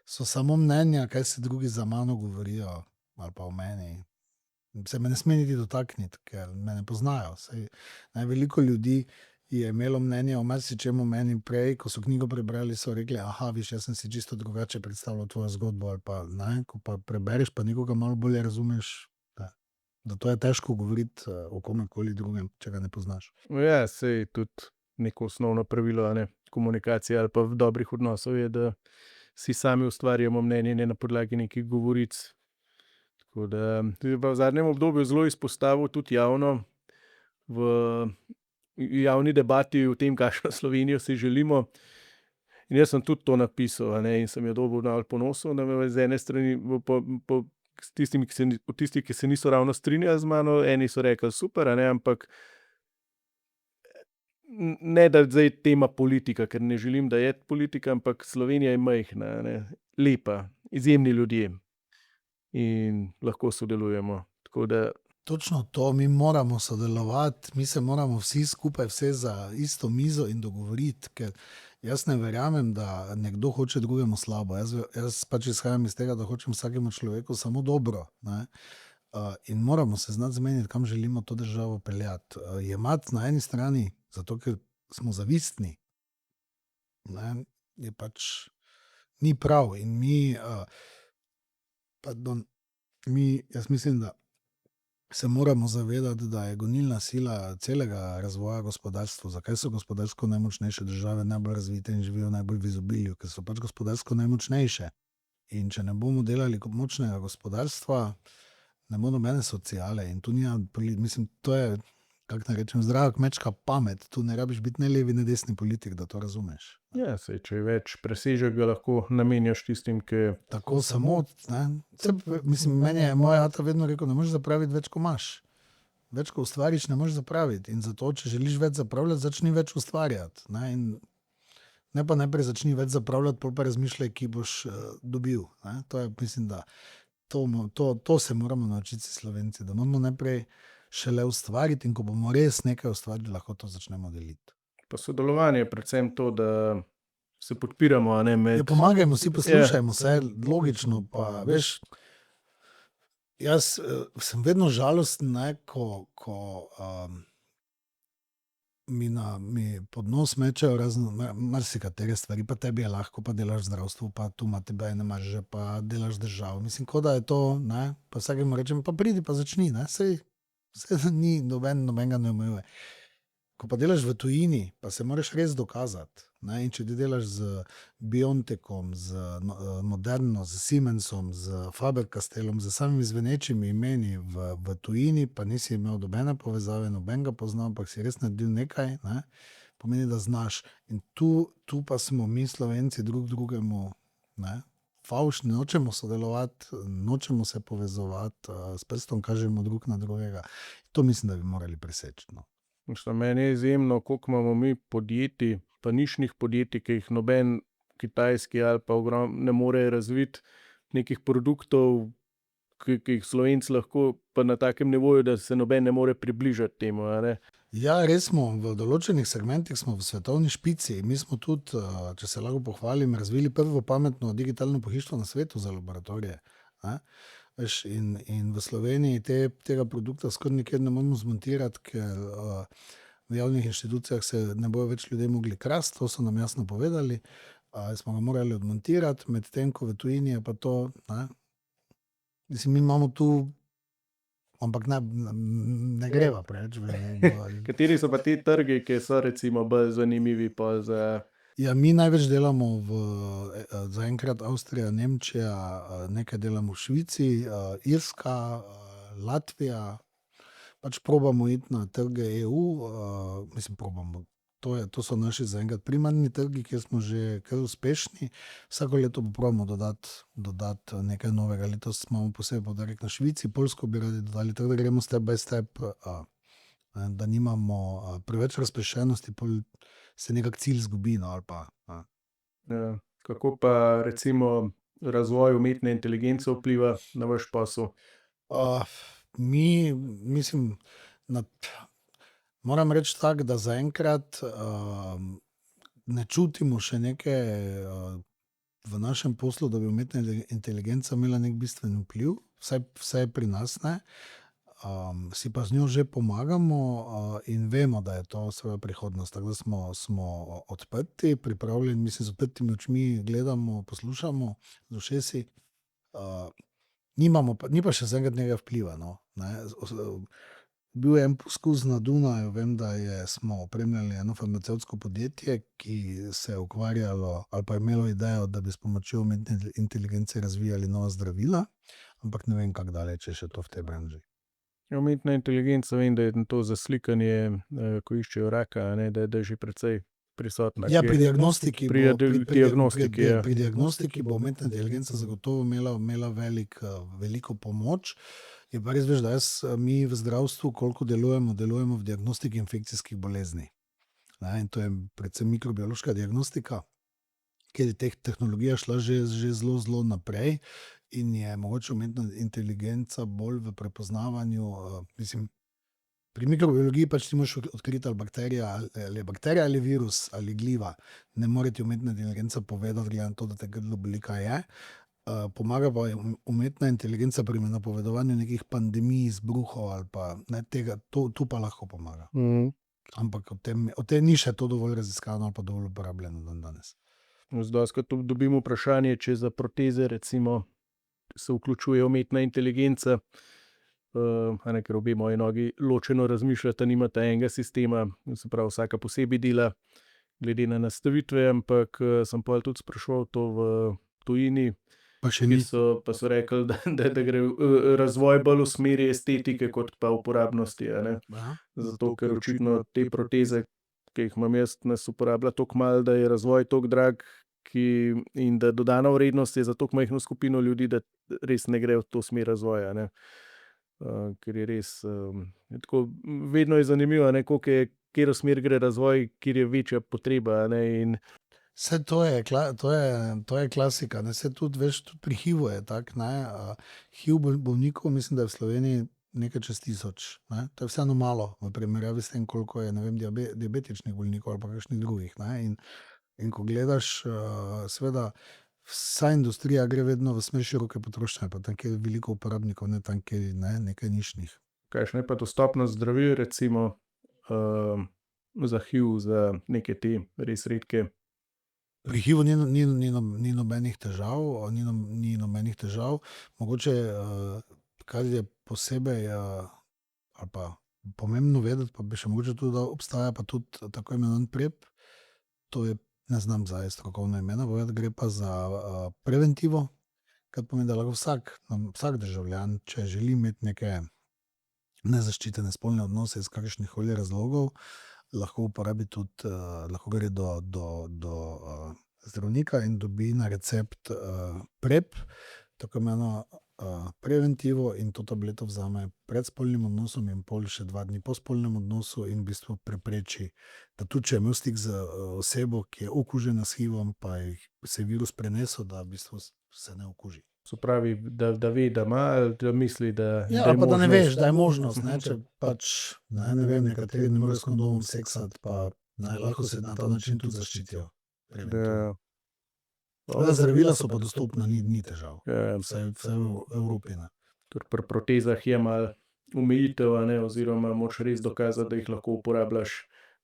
so samo mnenja, kaj se drugi za mano govorijo ali pa o meni. Se me ne sme niti dotakniti, ker me ne poznajo. Veliko ljudi je imelo mnenje o marsičem o meni prej, ko so knjigo prebrali, so rekli, viš, jaz sem si čisto drugače predstavljal tvojo zgodbo, ali pa, ko pa prebereš, pa nekoga malo bolje razumeš, da to je težko govoriti o komekoli drugem, če ga ne poznaš. Ja, sej tudi neko osnovno pravilo, komunikacije ali pa v dobrih odnosov je, da si sami ustvarjamo mnenje, ne na podlagi nekih govoric. Tako da v zadnjem obdobju zelo izpostavil tudi javno, v javni debati o tem, kakšno Slovenijo si želimo. In jaz sem tudi to napisal, in sem jo dobil na ponosu, da me z ene strani tisti, ki se niso ravno strinjali z mano, eni so rekli super, ampak ne da zdaj tema politika, ker ne želim, da je politika, ampak Slovenija je majhna, lepa, izjemni ljudje in lahko sodelujemo. Tako da točno to, mi moramo sodelovati, mi se moramo vsi skupaj vse za isto mizo in dogovoriti, ker jaz ne verjamem, da nekdo hoče drugemu slabo. Jaz pač izhajam iz tega, da hočem vsakemu človeku samo dobro. in moramo se znati zmeniti, kam želimo to državo peljati. Jemati na eni strani, zato ker smo zavistni, ne, je pač ni prav. In jaz mislim, da se moramo zavedati, da je gonilna sila celega razvoja gospodarstva. Zakaj so gospodarsko najmočnejše države najbolj razvite in živijo najbolj v izobilju? Ker so pač gospodarsko najmočnejše. In če ne bomo delali močnega gospodarstva, ne bo nobene sociale. In tu mislim, to je, kako naj rečem, zdrava kmečka pamet. Tu ne rabiš biti ne levi, ne desni politik, da to razumeš. Ja, saj, če je več presežek, ga lahko namenjaš tistim, ki... Tako samo, ne. Mislim, meni je moja ata vedno rekel, ne moreš zapraviti več, ko imaš. Več, ko ustvariš, ne moreš zapraviti. In zato, če želiš več zapravljati, začni več ustvarjati. Ne, in ne pa najprej začni več zapravljati, pol pa razmišljaj, ki boš dobil. Ne. To je, mislim, da to se moramo naučiti Slovenci, da moramo najprej šele ustvariti in ko bomo res nekaj ustvarili, lahko to začnemo deliti. Pa sodelovanje, predvsem to, da se podpiramo, a ne med... Ja, pomagajmo si, poslušajmo se, logično, pa veš, jaz sem vedno žalosten, ne, ko mi pod nos mečejo marsikatere stvari, pa tebi je lahko, pa delaš v zdravstvu, pa tu ima tebe ne marže, pa delaš državo. Mislim, ko da je to, ne, pa vsakemu rečem, pa pridi, pa začni, ne, sej ni nobenega ne omejuje. Ko pa delaš v tujini, pa se moraš res dokazati. Ne? In če ti delaš z Biontechom, z Moderno, z Siemensom, z Faber-Castellom, z samimi zvenečimi imeni v tujini, pa nisi imel nobene povezave, nobenega poznal, ampak si res naredil nekaj, ne? Pomeni, da znaš. In tu pa smo mi Slovenci drugemu, ne? Favšni, nočemo sodelovati, nočemo se povezovati, s prstom kažemo drug na drugega. To mislim, da bi morali preseči. No. Meni je izjemno, koliko imamo mi podjetij, pa nišnih podjetij, ki jih noben kitajski ali pa ne more razviti, nekih produktov, ki jih Slovenci lahko, pa na takem nivoju, da se noben ne more približati temu. Ne? Ja, res smo, v določenih segmentih smo v svetovni špici. Mi smo tudi, če se lahko pohvalim, razvili prvo pametno digitalno pohištvo na svetu za laboratorije. Ne? Veš, in v Sloveniji tega produkta skoraj nikjer ne moramo zmontirati, ker v javnih inštitucijah se ne bojo več ljudje mogli krasti, to so nam jasno povedali, smo ga morali odmontirati, medtem ko v tujini je pa to, ne, mislim, mi imamo tu, ampak ne greva preveč. Kateri so pa ti trgi, ki so recimo bolj zanimivi pa za... Ja, mi največ delamo zaenkrat Avstrija, Nemčija, nekaj delamo v Švici, Irska, Latvija, pač probamo iti na trge EU, mislim probamo, to so naši zaenkrat primarni trgi, kjer smo že kar uspešni, vsako leto probamo dodati nekaj novega, letos imamo posebej poudarek na Švici, Poljsko bi radi dodali, tako da gremo step by step, da nimamo preveč razpršenosti, se nekak cilj zgubi, no, ali pa. Ja, kako pa recimo razvoj umetne inteligence vpliva na vaš posel? Mislim, moram reči tako, da zaenkrat ne čutimo še neke v našem poslu, da bi umetna inteligenca imela nek bistven vpliv, vsaj pri nas ne. Si pa z njo že pomagamo in vemo, da je to svoja prihodnost, tako da smo odprti, pripravljeni, mislim, z odprtimi očmi gledamo, poslušamo z ušesi. Ni pa še zaenkrat nekaj vpliva, no, ne. Bil je en poskus na Dunaju, vem, da smo opremljali eno farmacevtsko podjetje, ki se je ukvarjalo ali pa je imelo idejo, da bi s pomočjo umetne inteligence razvijali nova zdravila, ampak ne vem, kako daleč je še to v tej branži. Umetna inteligenca, vem, da je to za slikanje, ko iščejo raka, ne, da je že precej prisotna. Ja, pri diagnostiki Pri diagnostiki bo umetna inteligenca zagotovo imela veliko pomoč. Je pa res, veš, da mi v zdravstvu, koliko delujemo v diagnostiki infekcijskih bolezni. Ne, in to je predvsem mikrobiološka diagnostika, kjer je tehnologija šla že zelo naprej in je mogoče umetna inteligenca bolj v prepoznavanju, mislim, pri mikrobiologiji pač ti moraš odkriti ali bakterija ali virus ali gliva. Ne more ti umetna inteligenca povedati, glede na to, da te grlo boli, kaj je. pomaga pa umetna inteligenca pri napovedovanju nekih pandemij, izbruhov ali pa ne, tega, tu pa lahko pomaga. Ampak o tem ni še to dovolj raziskano ali pa dovolj uporabljeno danes. Zdajskrat dobimo vprašanje, če za proteze recimo se vključuje umetna inteligenca, ker obe moji nogi ločeno razmišljata, nimata enega sistema, se pravi vsaka posebej dela glede na nastavitve, ampak sem pol tudi spraševal to v tujini, Pa še ni. pa so rekli, da gre razvoj bolj v smeri estetike kot pa uporabnosti, Aha. Zato, ker očitno te proteze, ki jih imam jaz, nas uporablja toliko malo, da je razvoj toliko drag, in da dodana vrednost je za toliko majhno skupino ljudi, da res ne gre v to smer razvoja, ker je res, tako, vedno je zanimivo, katero smer gre razvoj, kjer je večja potreba, in Saj to je klasika, ne, saj tudi, veš, tudi pri HIV-u je tako, ne, HIV bolnikov, mislim, da je v Sloveniji nekaj čez 1000, ne, to je vseeno malo v primerjavi s tem, koliko je, ne vem, diabetičnih bolnikov ali pa kakšnih drugih, ne, in ko gledaš, seveda, vsa industrija gre vedno v smer široke potrošnje, pa tam, kjer je veliko uporabnikov, ne tam, kjer je, ne, nekaj nišnih. kakšna je pa dostopnost zdravil, recimo, za HIV, za neke te res redke. Pri HIV-u ni nobenih težav, ni nobenih težav. Mogoče, kar je posebej, ali pa pomembno vedeti, pa bi še mogoče tudi, da obstaja pa tudi tako imenovan PrEP. To je, ne znam zdaj strokovno imena povedati, gre pa za preventivo, kar pomeni, da lahko vsak državljan, če želi imeti neke nezaščitene spolne odnose iz kakršnihkoli razlogov, lahko uporabi tudi, lahko gre do zdravnika in dobi na recept PrEP, tako imeno preventivo, in to tableto vzame pred spolnim odnosom in pol še 2 dni po spolnem odnosu in v bistvu prepreči, da tudi če je imel stik z osebo, ki je okužena s HIV-om, pa se je virus prenesel, da v bistvu se ne okuži. Se pravi, da ve, da ima, ali da misli, da Ja, ali pa da ne veš, da je možnost, ne, če pač, ne vem, nekateri ne morejo s kondomom seksati, pa lahko se na ta način tudi zaščitijo. Da, Zdravila so pa dostopna, ni težav. ja, Vsaj v Evropi, ne. tudi pri protezah je malo omejitev, oziroma moraš res dokazati, da jih lahko uporabljaš,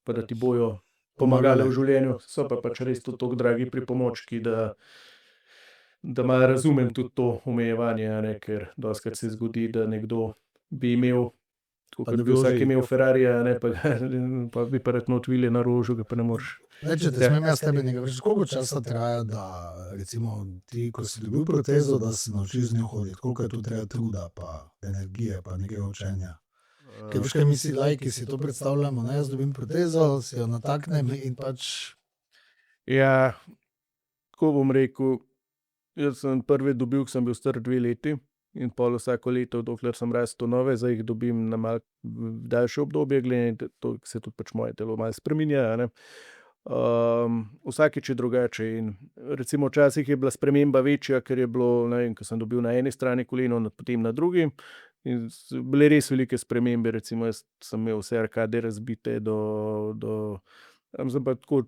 pa da ti bojo pomagale v življenju. So pa pač res tudi toliko dragi pripomočki, da malo razumem tudi to omejevanje, ker dostikrat se zgodi, da nekdo bi imel, tako Pa kot ne bi vsak vozi. imel Ferrarija, pa bi pa rad not vile na rožu, ga pa ne moreš. Če te smem jaz tebe nekaj vprašati, koliko časa traja, da recimo ti, ko si dobil protezo, da se naučiš z njo hoditi, koliko je tu treba truda, pa energije, pa nekega učenja? Ker veš, kaj mi si laiki si to predstavljamo, ne, jaz dobim protezo, si jo nataknem in pač. Ja, tako bom rekel, jaz sem prve dobil, ko sem bil star 2 leti, in pol vsako leto, dokler sem rastel nove, zdaj jih dobim na malo daljše obdobje, glede na to, ke se tudi pač moje telo malo spreminja, vsakič je drugače in recimo včasih je bila sprememba večja, ker je bilo, ne vem, ko sem dobil na eni strani koleno, potem na drugi, in so bile res velike spremembe, recimo jaz sem imel vse arkade razbite sem pa tako,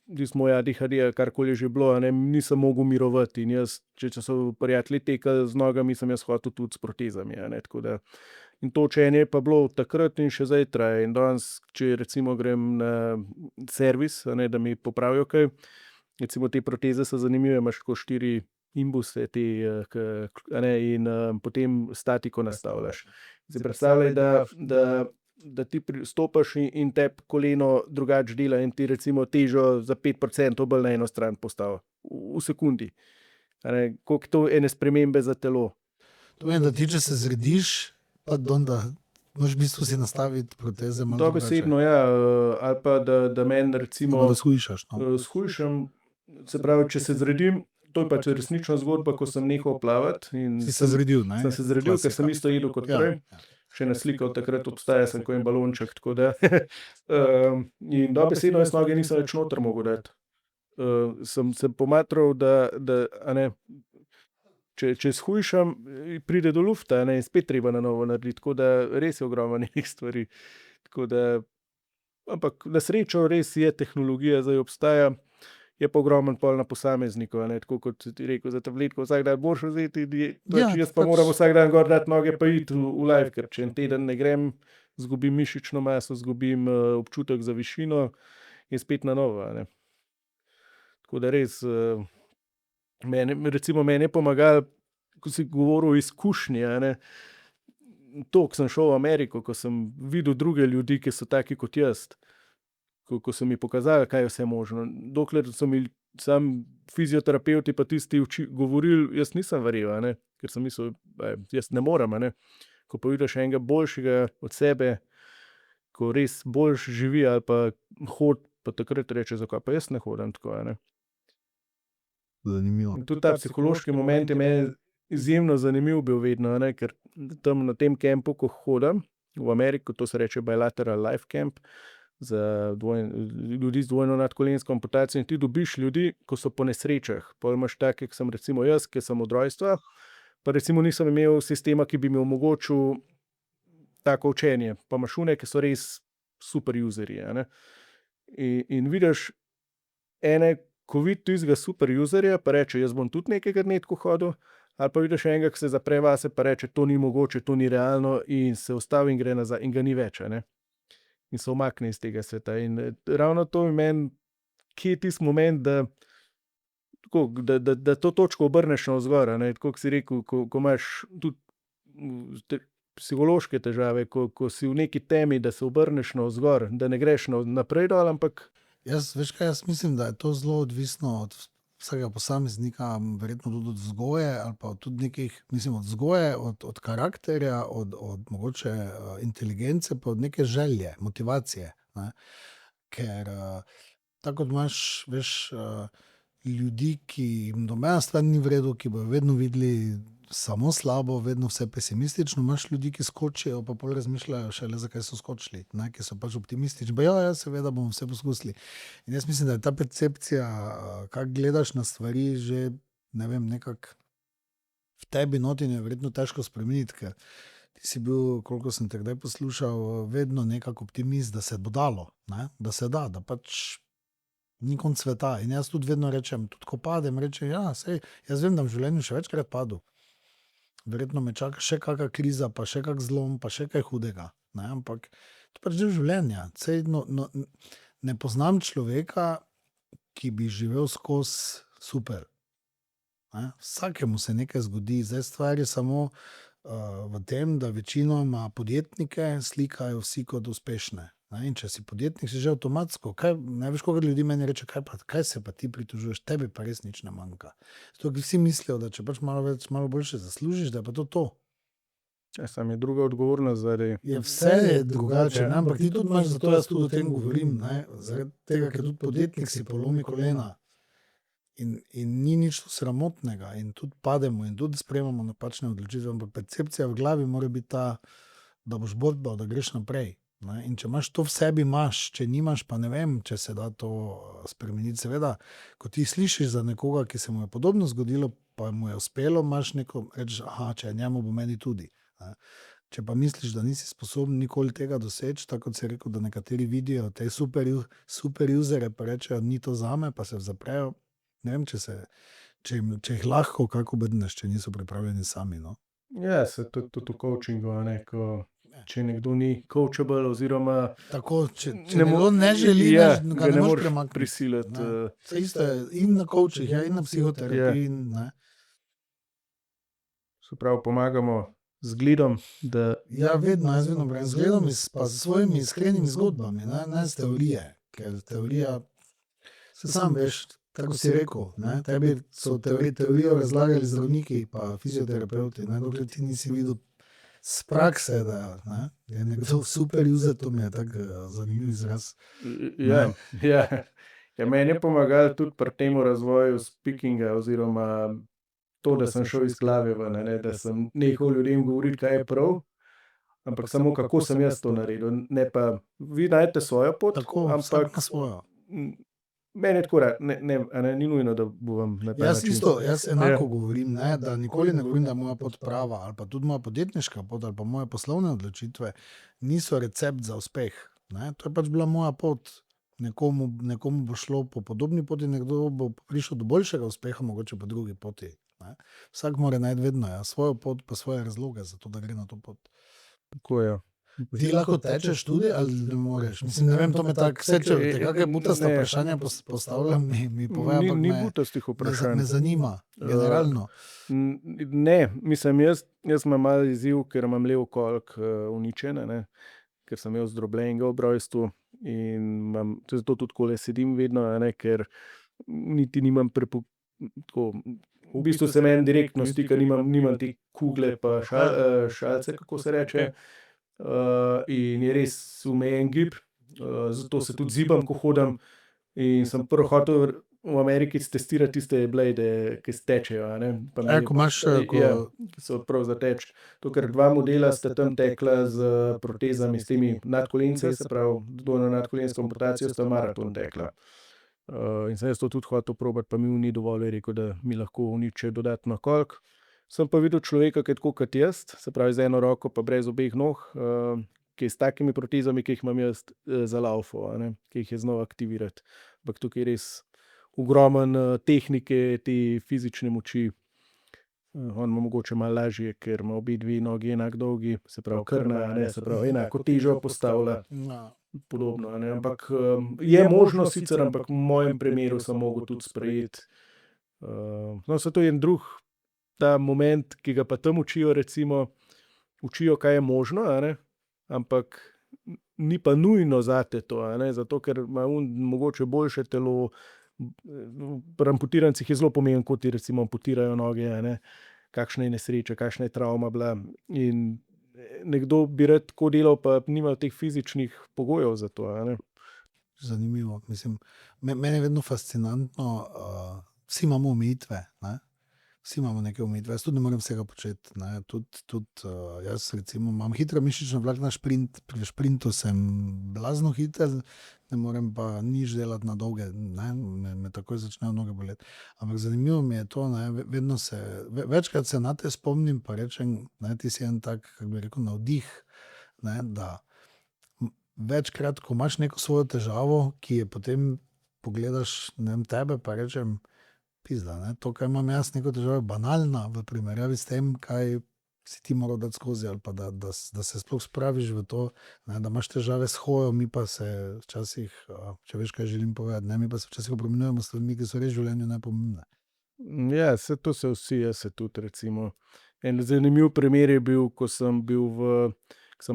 tisti moj ADHD ali karkoli je že bilo, nisem mogel mirovati, in jaz, če so prijatelji tekli z nogami, sem jaz hotel tudi s protezami, tako da. In to učenje je pa bilo takrat in še zdaj traja. In danes, če recimo grem na servis, da mi popravijo kaj, recimo te proteze so zanimive, imaš tako 4 imbuse te, in potem statiko nastavljaš. Zdaj predstavljaj, da ti stopiš in tebi koleno drugače dela in ti recimo težo za 5% bolj na eno stran postavi v sekundi. Koliko to ene spremembe za telo. To pomeni, da ti, če se zrediš, pa da moraš v bistvu si nastaviti proteze malo drugače. Dobesedno, ja, ali pa da meni recimo Da shujšaš, no. shujšam, se pravi, če se zredim, to je pač resnična zgodba, ko sem nehal plavati in Si se zredil, ne? sem se zredil, ker sem isto jedel kot prej. Še ena slika od takrat obstaja, sem ko en balonček, tako da. In dobesedno jaz noge nisem več noter mogel dati. Sem pomatral, da če shujšam, pride do lufta, in spet treba na novo narediti, tako da res je ogromno nekih stvari. Tako da, ampak na srečo res je, tehnologija zdaj obstaja je pa ogromen pol na posamezniku, a ne, tako kot si ti rekel, za tabletko vsak dan moraš vzeti, Ja, jaz pa moram vsak dan gor dati noge pa iti v live, ker če en teden ne grem, zgubim mišično maso, zgubim občutek za višino in spet na novo, a ne. Tako da res, meni je pomagalo, ko si govoril o izkušnji, a ne, to, ko sem šel v Ameriko, ko sem videl druge ljudi, ki so taki kot jaz, ko so mi pokazali, kaj je vse možno. Dokler so mi sam fizioterapevti pa tisti govorili, jaz nisem verjel, a ne, ker sem mislil, jaz ne morem, a ne. Ko pa vidiš enega boljšega od sebe, ko res boljš živi ali pa hodi, pa takrat reče, zakaj pa jaz ne hodim tako, a ne. Zanimivo. In tudi ta psihološki moment je meni izjemno zanimiv bil vedno, a ne, ker tam na tem kampu, ko hodim v Ameriko, to se reče Bilateral Life Camp, za ljudi z dvojno nadkolensko amputacijo, in ti dobiš ljudi, ko so po nesrečah. Pol imaš take, kot sem recimo jaz, ki sem od rojstva, pa recimo nisem imel sistema, ki bi mi omogočil tako učenje. Pa imaš one, ki so res super userji, a ne. In vidiš ene, ko vidi tistega super userja, pa reče, jaz bom tudi nekega dne tako hodil, ali pa vidiš enega, ki se zapre vase, pa reče, to ni mogoče, to ni realno, in se ustavi in gre nazaj in ga ni več, a ne. In se umakne iz tega sveta. In ravno to je meni, kje je tisti moment, da to točko obrneš navzgor, a ne, tako kot si rekel, ko imaš tudi psihološke težave, ko si v neki temi, da se obrneš navzgor, da ne greš naprej dol, ampak Veš kaj, jaz mislim, da je to zelo odvisno od vsakega posameznika, verjetno tudi od vzgoje, ali pa tudi nekih, mislim, od vzgoje, od karakterja, od mogoče inteligence, pa od neke želje, motivacije, ne. Ker tako kot imaš, veš, ljudi, ki jim nobena stvar ni v redu, ki bojo vedno videli samo slabo, vedno vse pesimistično, imaš ljudi, ki skočijo, pa pol razmišljajo šele, zakaj so skočili, ne, ki so pač optimistični, ja, seveda bomo vse poskusili. In jaz mislim, da je ta percepcija, kako gledaš na stvari, že, ne vem, nekako v tebi noti in je verjetno težko spremeniti, ker ti si bil, koliko sem te kdaj poslušal, vedno nekako optimist, da se bo dalo, ne, da se da pač ni konec sveta. In jaz tudi vedno rečem, tudi ko padem, rečem, ja, sej, jaz vem, da v življenju še večkrat padel. Verjetno me čaka še kakšna kriza, pa še kak zlom, pa še kaj hudega, ne, ampak to pač del življenja. Sej, ne poznam človeka, ki bi živel skozi super. Ne. Vsakemu se nekaj zgodi. Zdaj stvar je samo v tem, da večinoma podjetnike slikajo vsi kot uspešne. Ne. In če si podjetnik, si že avtomatsko. Ne veš, koliko ljudi meni reče, kaj se pa ti pritožuješ, tebi pa res nič ne manjka. Zato, ker vsi mislijo, da če pač malo boljše zaslužiš, da je pa to. ja, sam je druga odgovornost zaradi. Je vse drugače, ne, ampak ti tudi imaš, zato jaz tudi o tem govorim, ne, zaradi tega, ker tudi podjetnik si polomi kolena. In ni nič sramotnega in tudi pademo in tudi sprejemamo napačne odločitve, ampak percepcija v glavi mora biti ta, da boš borbal, da greš naprej. Ne? In če imaš to v sebi, imaš, če nimaš, pa ne vem, če se da to spremeniti. Seveda, ko ti slišiš za nekoga, ki se mu je podobno zgodilo, pa mu je uspelo, imaš neko, rečeš, če je njemu, bo meni tudi. Ne? Če pa misliš, da nisi sposoben nikoli tega doseči, tako kot si rekel, da nekateri vidijo te super usere, pa rečejo, ni to zame, pa se zaprejo. Ne vem, če jih lahko kako obrneš, če niso pripravljeni sami. No? Ja, se tudi v coachingu, a ne, če nekdo ni coachable oziroma tako, če nekdo ne želi, ga ne moreš premakniti. Prisiliti. Vse isto je in na coachih, in na psihoterapiji. Ne. Se pravi, pomagamo z zgledom, da. Ja, vedno, jaz vedno pravim, z zgledom pa s svojimi iskrenimi zgodbami, ne z teorije. Ker teorija, se sam veš, tako si rekel, ne, tebi so teorijo razlagali zdravniki pa fizioterapeuti, ne, dokler ti nisi videl z prakse, da je nekdo super user, to mi je tak zanimiv izraz. Ja, meni je pomagalo tudi pri tem razvoju speakinga oziroma to, da sem šel iz glave ven, ne, da sem nehal ljudem govoriti, kaj je prav, ampak samo kako sem jaz to naredil, ne pa vi najdete svojo pot, tako, ampak svojo. Meni je tako rad, ni nujno, da bom na ta način. Jaz enako govorim, ne, da nikoli ne govorim, da je moja pot prava, ali pa tudi moja podjetniška pot, ali pa moje poslovne odločitve niso recept za uspeh. Ne. To je pač bila moja pot. Nekomu bo šlo po podobni poti, nekdo bo prišel do boljšega uspeha, mogoče po drugi poti. Ne? Vsak mora najti vedno svojo pot, pa svoje razloge za to, da gre na to pot. Tako je. Ti lahko tečeš tudi, ali ne moreš? Mislim, ne vem, to me tako, vse če te kakšne butasta vprašanja postavljam, mi povej, ampak Ni butastih vprašanj. me zanima, generalno. Ne, mislim, jaz imam malo izziv, ker imam levo kolk uničene, ne, ker sem imel zdrobljenega ob rojstvu in zato tudi takole sedim vedno, ne, ker niti nimam tako, v bistvu se meni direktno stika, nimam te kugle pa šalce, kako se reče, in je res omejen gib, zato se tudi zibam, ko hodim, in sem prvo hotel v Ameriki testirati tiste blade, ki stečejo, ne. Ko imaš, Ki so prav za teč. To, ker 2 modela sta tam tekla z protezami, s temi nadkolenci, se pravi, dolno nadkolensko amputacijo sta maraton tekla. In sem jaz to tudi hotel probati, pa mi ni dovolj, je rekel, da mi lahko uniči dodatno kolk. Sem pa videl človeka, ki je tako kot jaz, se pravi z eno roko pa brez obeh nog, ki je s takimi protezami, ki jih imam jaz, zalaufal, ne, ki jih je znal aktivirati. Ampak tukaj je res ogromno tehnike, te fizične moči. On ima mogoče malo lažje, ker ima obe dve nogi enako dolgi, se pravi krna, ne, se pravi enako težo postavlja. Podobno, ne, ampak je možno sicer, ampak v mojem primeru sem mogel tudi sprejeti. No, se to je en drug ta moment, ki ga pa tam učijo, recimo, učijo, kaj je možno, a ne, ampak ni pa nujno zate to, a ne, zato ker ima mogoče boljše telo. Pri amputirancih je zelo pomembno, ko ti recimo amputirajo noge, a ne, kakšna je nesreča, kakšna je travma bila, in nekdo bi rad tako delal, pa nima teh fizičnih pogojev za to, a ne. Zanimivo, mislim, meni je vedno fascinantno, vsi imamo omejitve, ne. Vsi imamo neke omejitve, jaz tudi ne morem vsega početi, ne, tudi jaz recimo imam hitro mišično vlakna, pri šprintu sem blazno hiter, ne morem pa nič delati na dolge, ne, me takoj začnejo noge boleti. Ampak zanimivo mi je to, ne, vedno večkrat se nate spomnim, pa rečem, ne, ti si en tak, kako bi rekel, navdih, ne, da večkrat, ko imaš neko svojo težavo, ki je potem pogledaš, ne vem, tebe, pa rečem, pizda, ne, to, kaj imam jaz neko težavo, je banalna v primerjavi s tem, kaj si ti moral dati skozi, ali pa da se sploh spraviš v to, ne, da imaš težave s hojo, mi pa se včasih, če veš, kaj želim povedati, ne, mi pa se včasih obremenjujemo s stvarmi, ki so res v življenju najpomembne. Ja, to se vsi, jaz se tudi, recimo. En zanimiv primer je bil, ko sem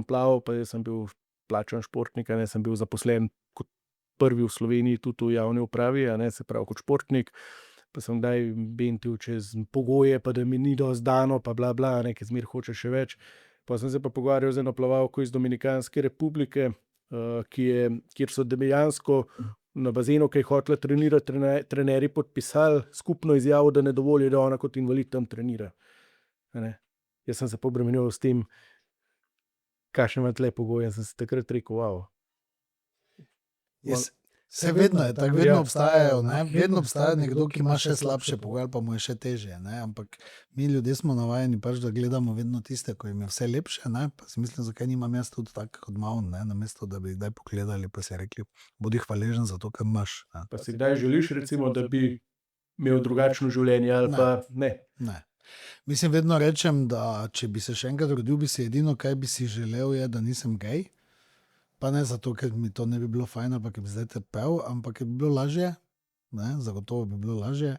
plaval, pa jaz sem bil plačan športnik, a ne, sem bil zaposlen kot prvi v Sloveniji tudi v javni upravi, a ne, se pravi kot športnik. Pa sem kdaj bentil čez pogoje, pa da mi ni dosti dano, pa bla bla, ne, ker zmeraj hoče še več. Pa sem se pa pogovarjal z eno plavalko iz Dominikanske republike, kjer so dejansko na bazenu, ki je hotela trenirati, trenerji podpisali skupno izjavo, da ne dovolijo, da ona kot invalid tam trenira. A ne. Jaz sem se pobremenil s tem, kakšne ima tule pogoje, sem si takrat rekel, wow. Vse vedno je tako, vedno obstajajo, ne, vedno obstaja nekdo, ki ima še slabše pogoje, pa mu je še težje, ne, ampak mi ljudje smo navajeni pač, da gledamo vedno tiste, ko jim je vse lepše, ne, pa si mislim, zakaj nimam jaz tudi tak kot ima on, ne, namesto da bi kdaj pogledali, pa si rekli, bodi hvaležen za to, kar imaš. Ne. Pa si kdaj želiš, recimo, da bi imel drugačno življenje, ali pa ne? Ne. Mislim, vedno rečem, da če bi se še enkrat rodil, bi si edino, kaj bi si želel, je, da nisem gej. Pa ne zato, ker mi to ne bi bilo fajn, pa ker bi zdaj trpel, ampak ker bi bilo lažje, ne, zagotovo bi bilo lažje.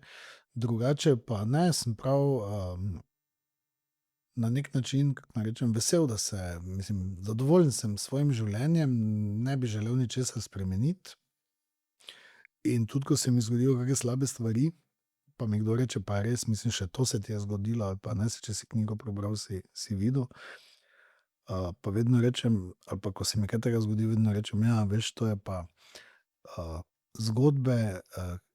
Drugače pa ne, sem prav na nek način, kako naj rečem, vesel, da mislim, zadovoljen sem s svojim življenjem, ne bi želel ničesar spremeniti. In tudi, ko se mi zgodijo kakšne slabe stvari, pa mi kdo reče, pa res, mislim, še to se ti je zgodilo, ali pa ne, če si knjigo prebral, si videl. Pa vedno rečem, ali pa ko se mi kaj tega zgodi, vedno rečem, ja, veš, to je pa zgodbe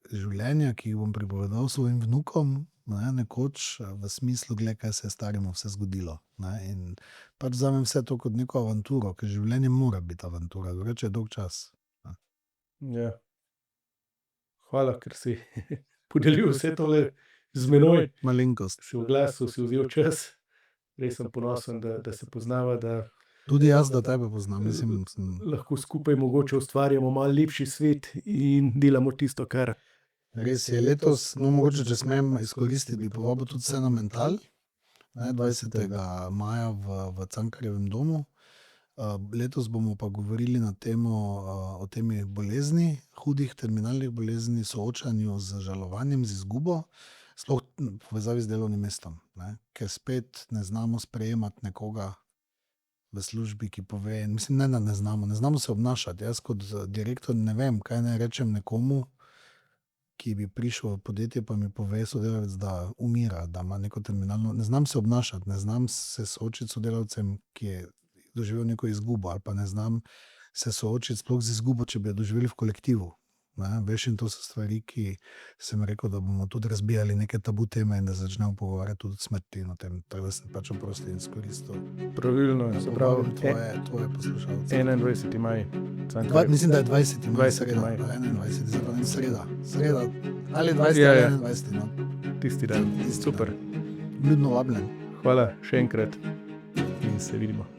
življenja, ki jih bom pripovedal svojim vnukom, ne, nekoč v smislu, glej, kaj se je staremu vse zgodilo. Ne, in pač vzamem vse to kot neko avanturo, ker življenje mora biti avantura, drugače je dolg čas. Ne. Ja. Hvala, ker si podelil vse tole z menoj. Malenkost. Si oglasil, si vzel čas. Res sem ponosen, da se poznava, da Tudi jaz, da tebe poznam, mislim, lahko skupaj mogoče ustvarjamo malo lepši svet in delamo tisto, kar res je letos, no mogoče, če smem izkoristiti, bi povabil tudi vse na Mental, 20. maja v Cankarjevem domu. Letos bomo pa govorili na temo o temi bolezni, hudih terminalnih bolezni, soočanju z žalovanjem, z izgubo, sploh v povezavi z delovnim mestom, ne? Ker spet ne znamo sprejemati nekoga v službi, ki pove, mislim, ne znamo se obnašati. Jaz kot direktor ne vem, kaj naj rečem nekomu, ki bi prišel v podjetje, pa mi pove sodelavec, da umira, da ima neko terminalno, ne znam se obnašati, ne znam se soočiti s sodelavcem, ki je doživel neko izgubo, ali pa ne znam se soočiti sploh z izgubo, če bi jo doživeli v kolektivu. Ne? Veš, in to so stvari, ki sem rekel, da bomo tudi razbijali neke tabu teme in da začnemo pogovarjati tudi o smrti in o tem, tako da sem pač oprosti in izkoristil. pravilno, se pravi, Tvoje poslušalce. 21. maj. Mislim, da je 20. maj, 20. sreda, maj. 21. zdaj pa ne sreda, ali 20. Ja, ali ja. 21. No. Tisti dan. Tisti Super. Ljudno vabljen. Hvala še enkrat in se vidimo.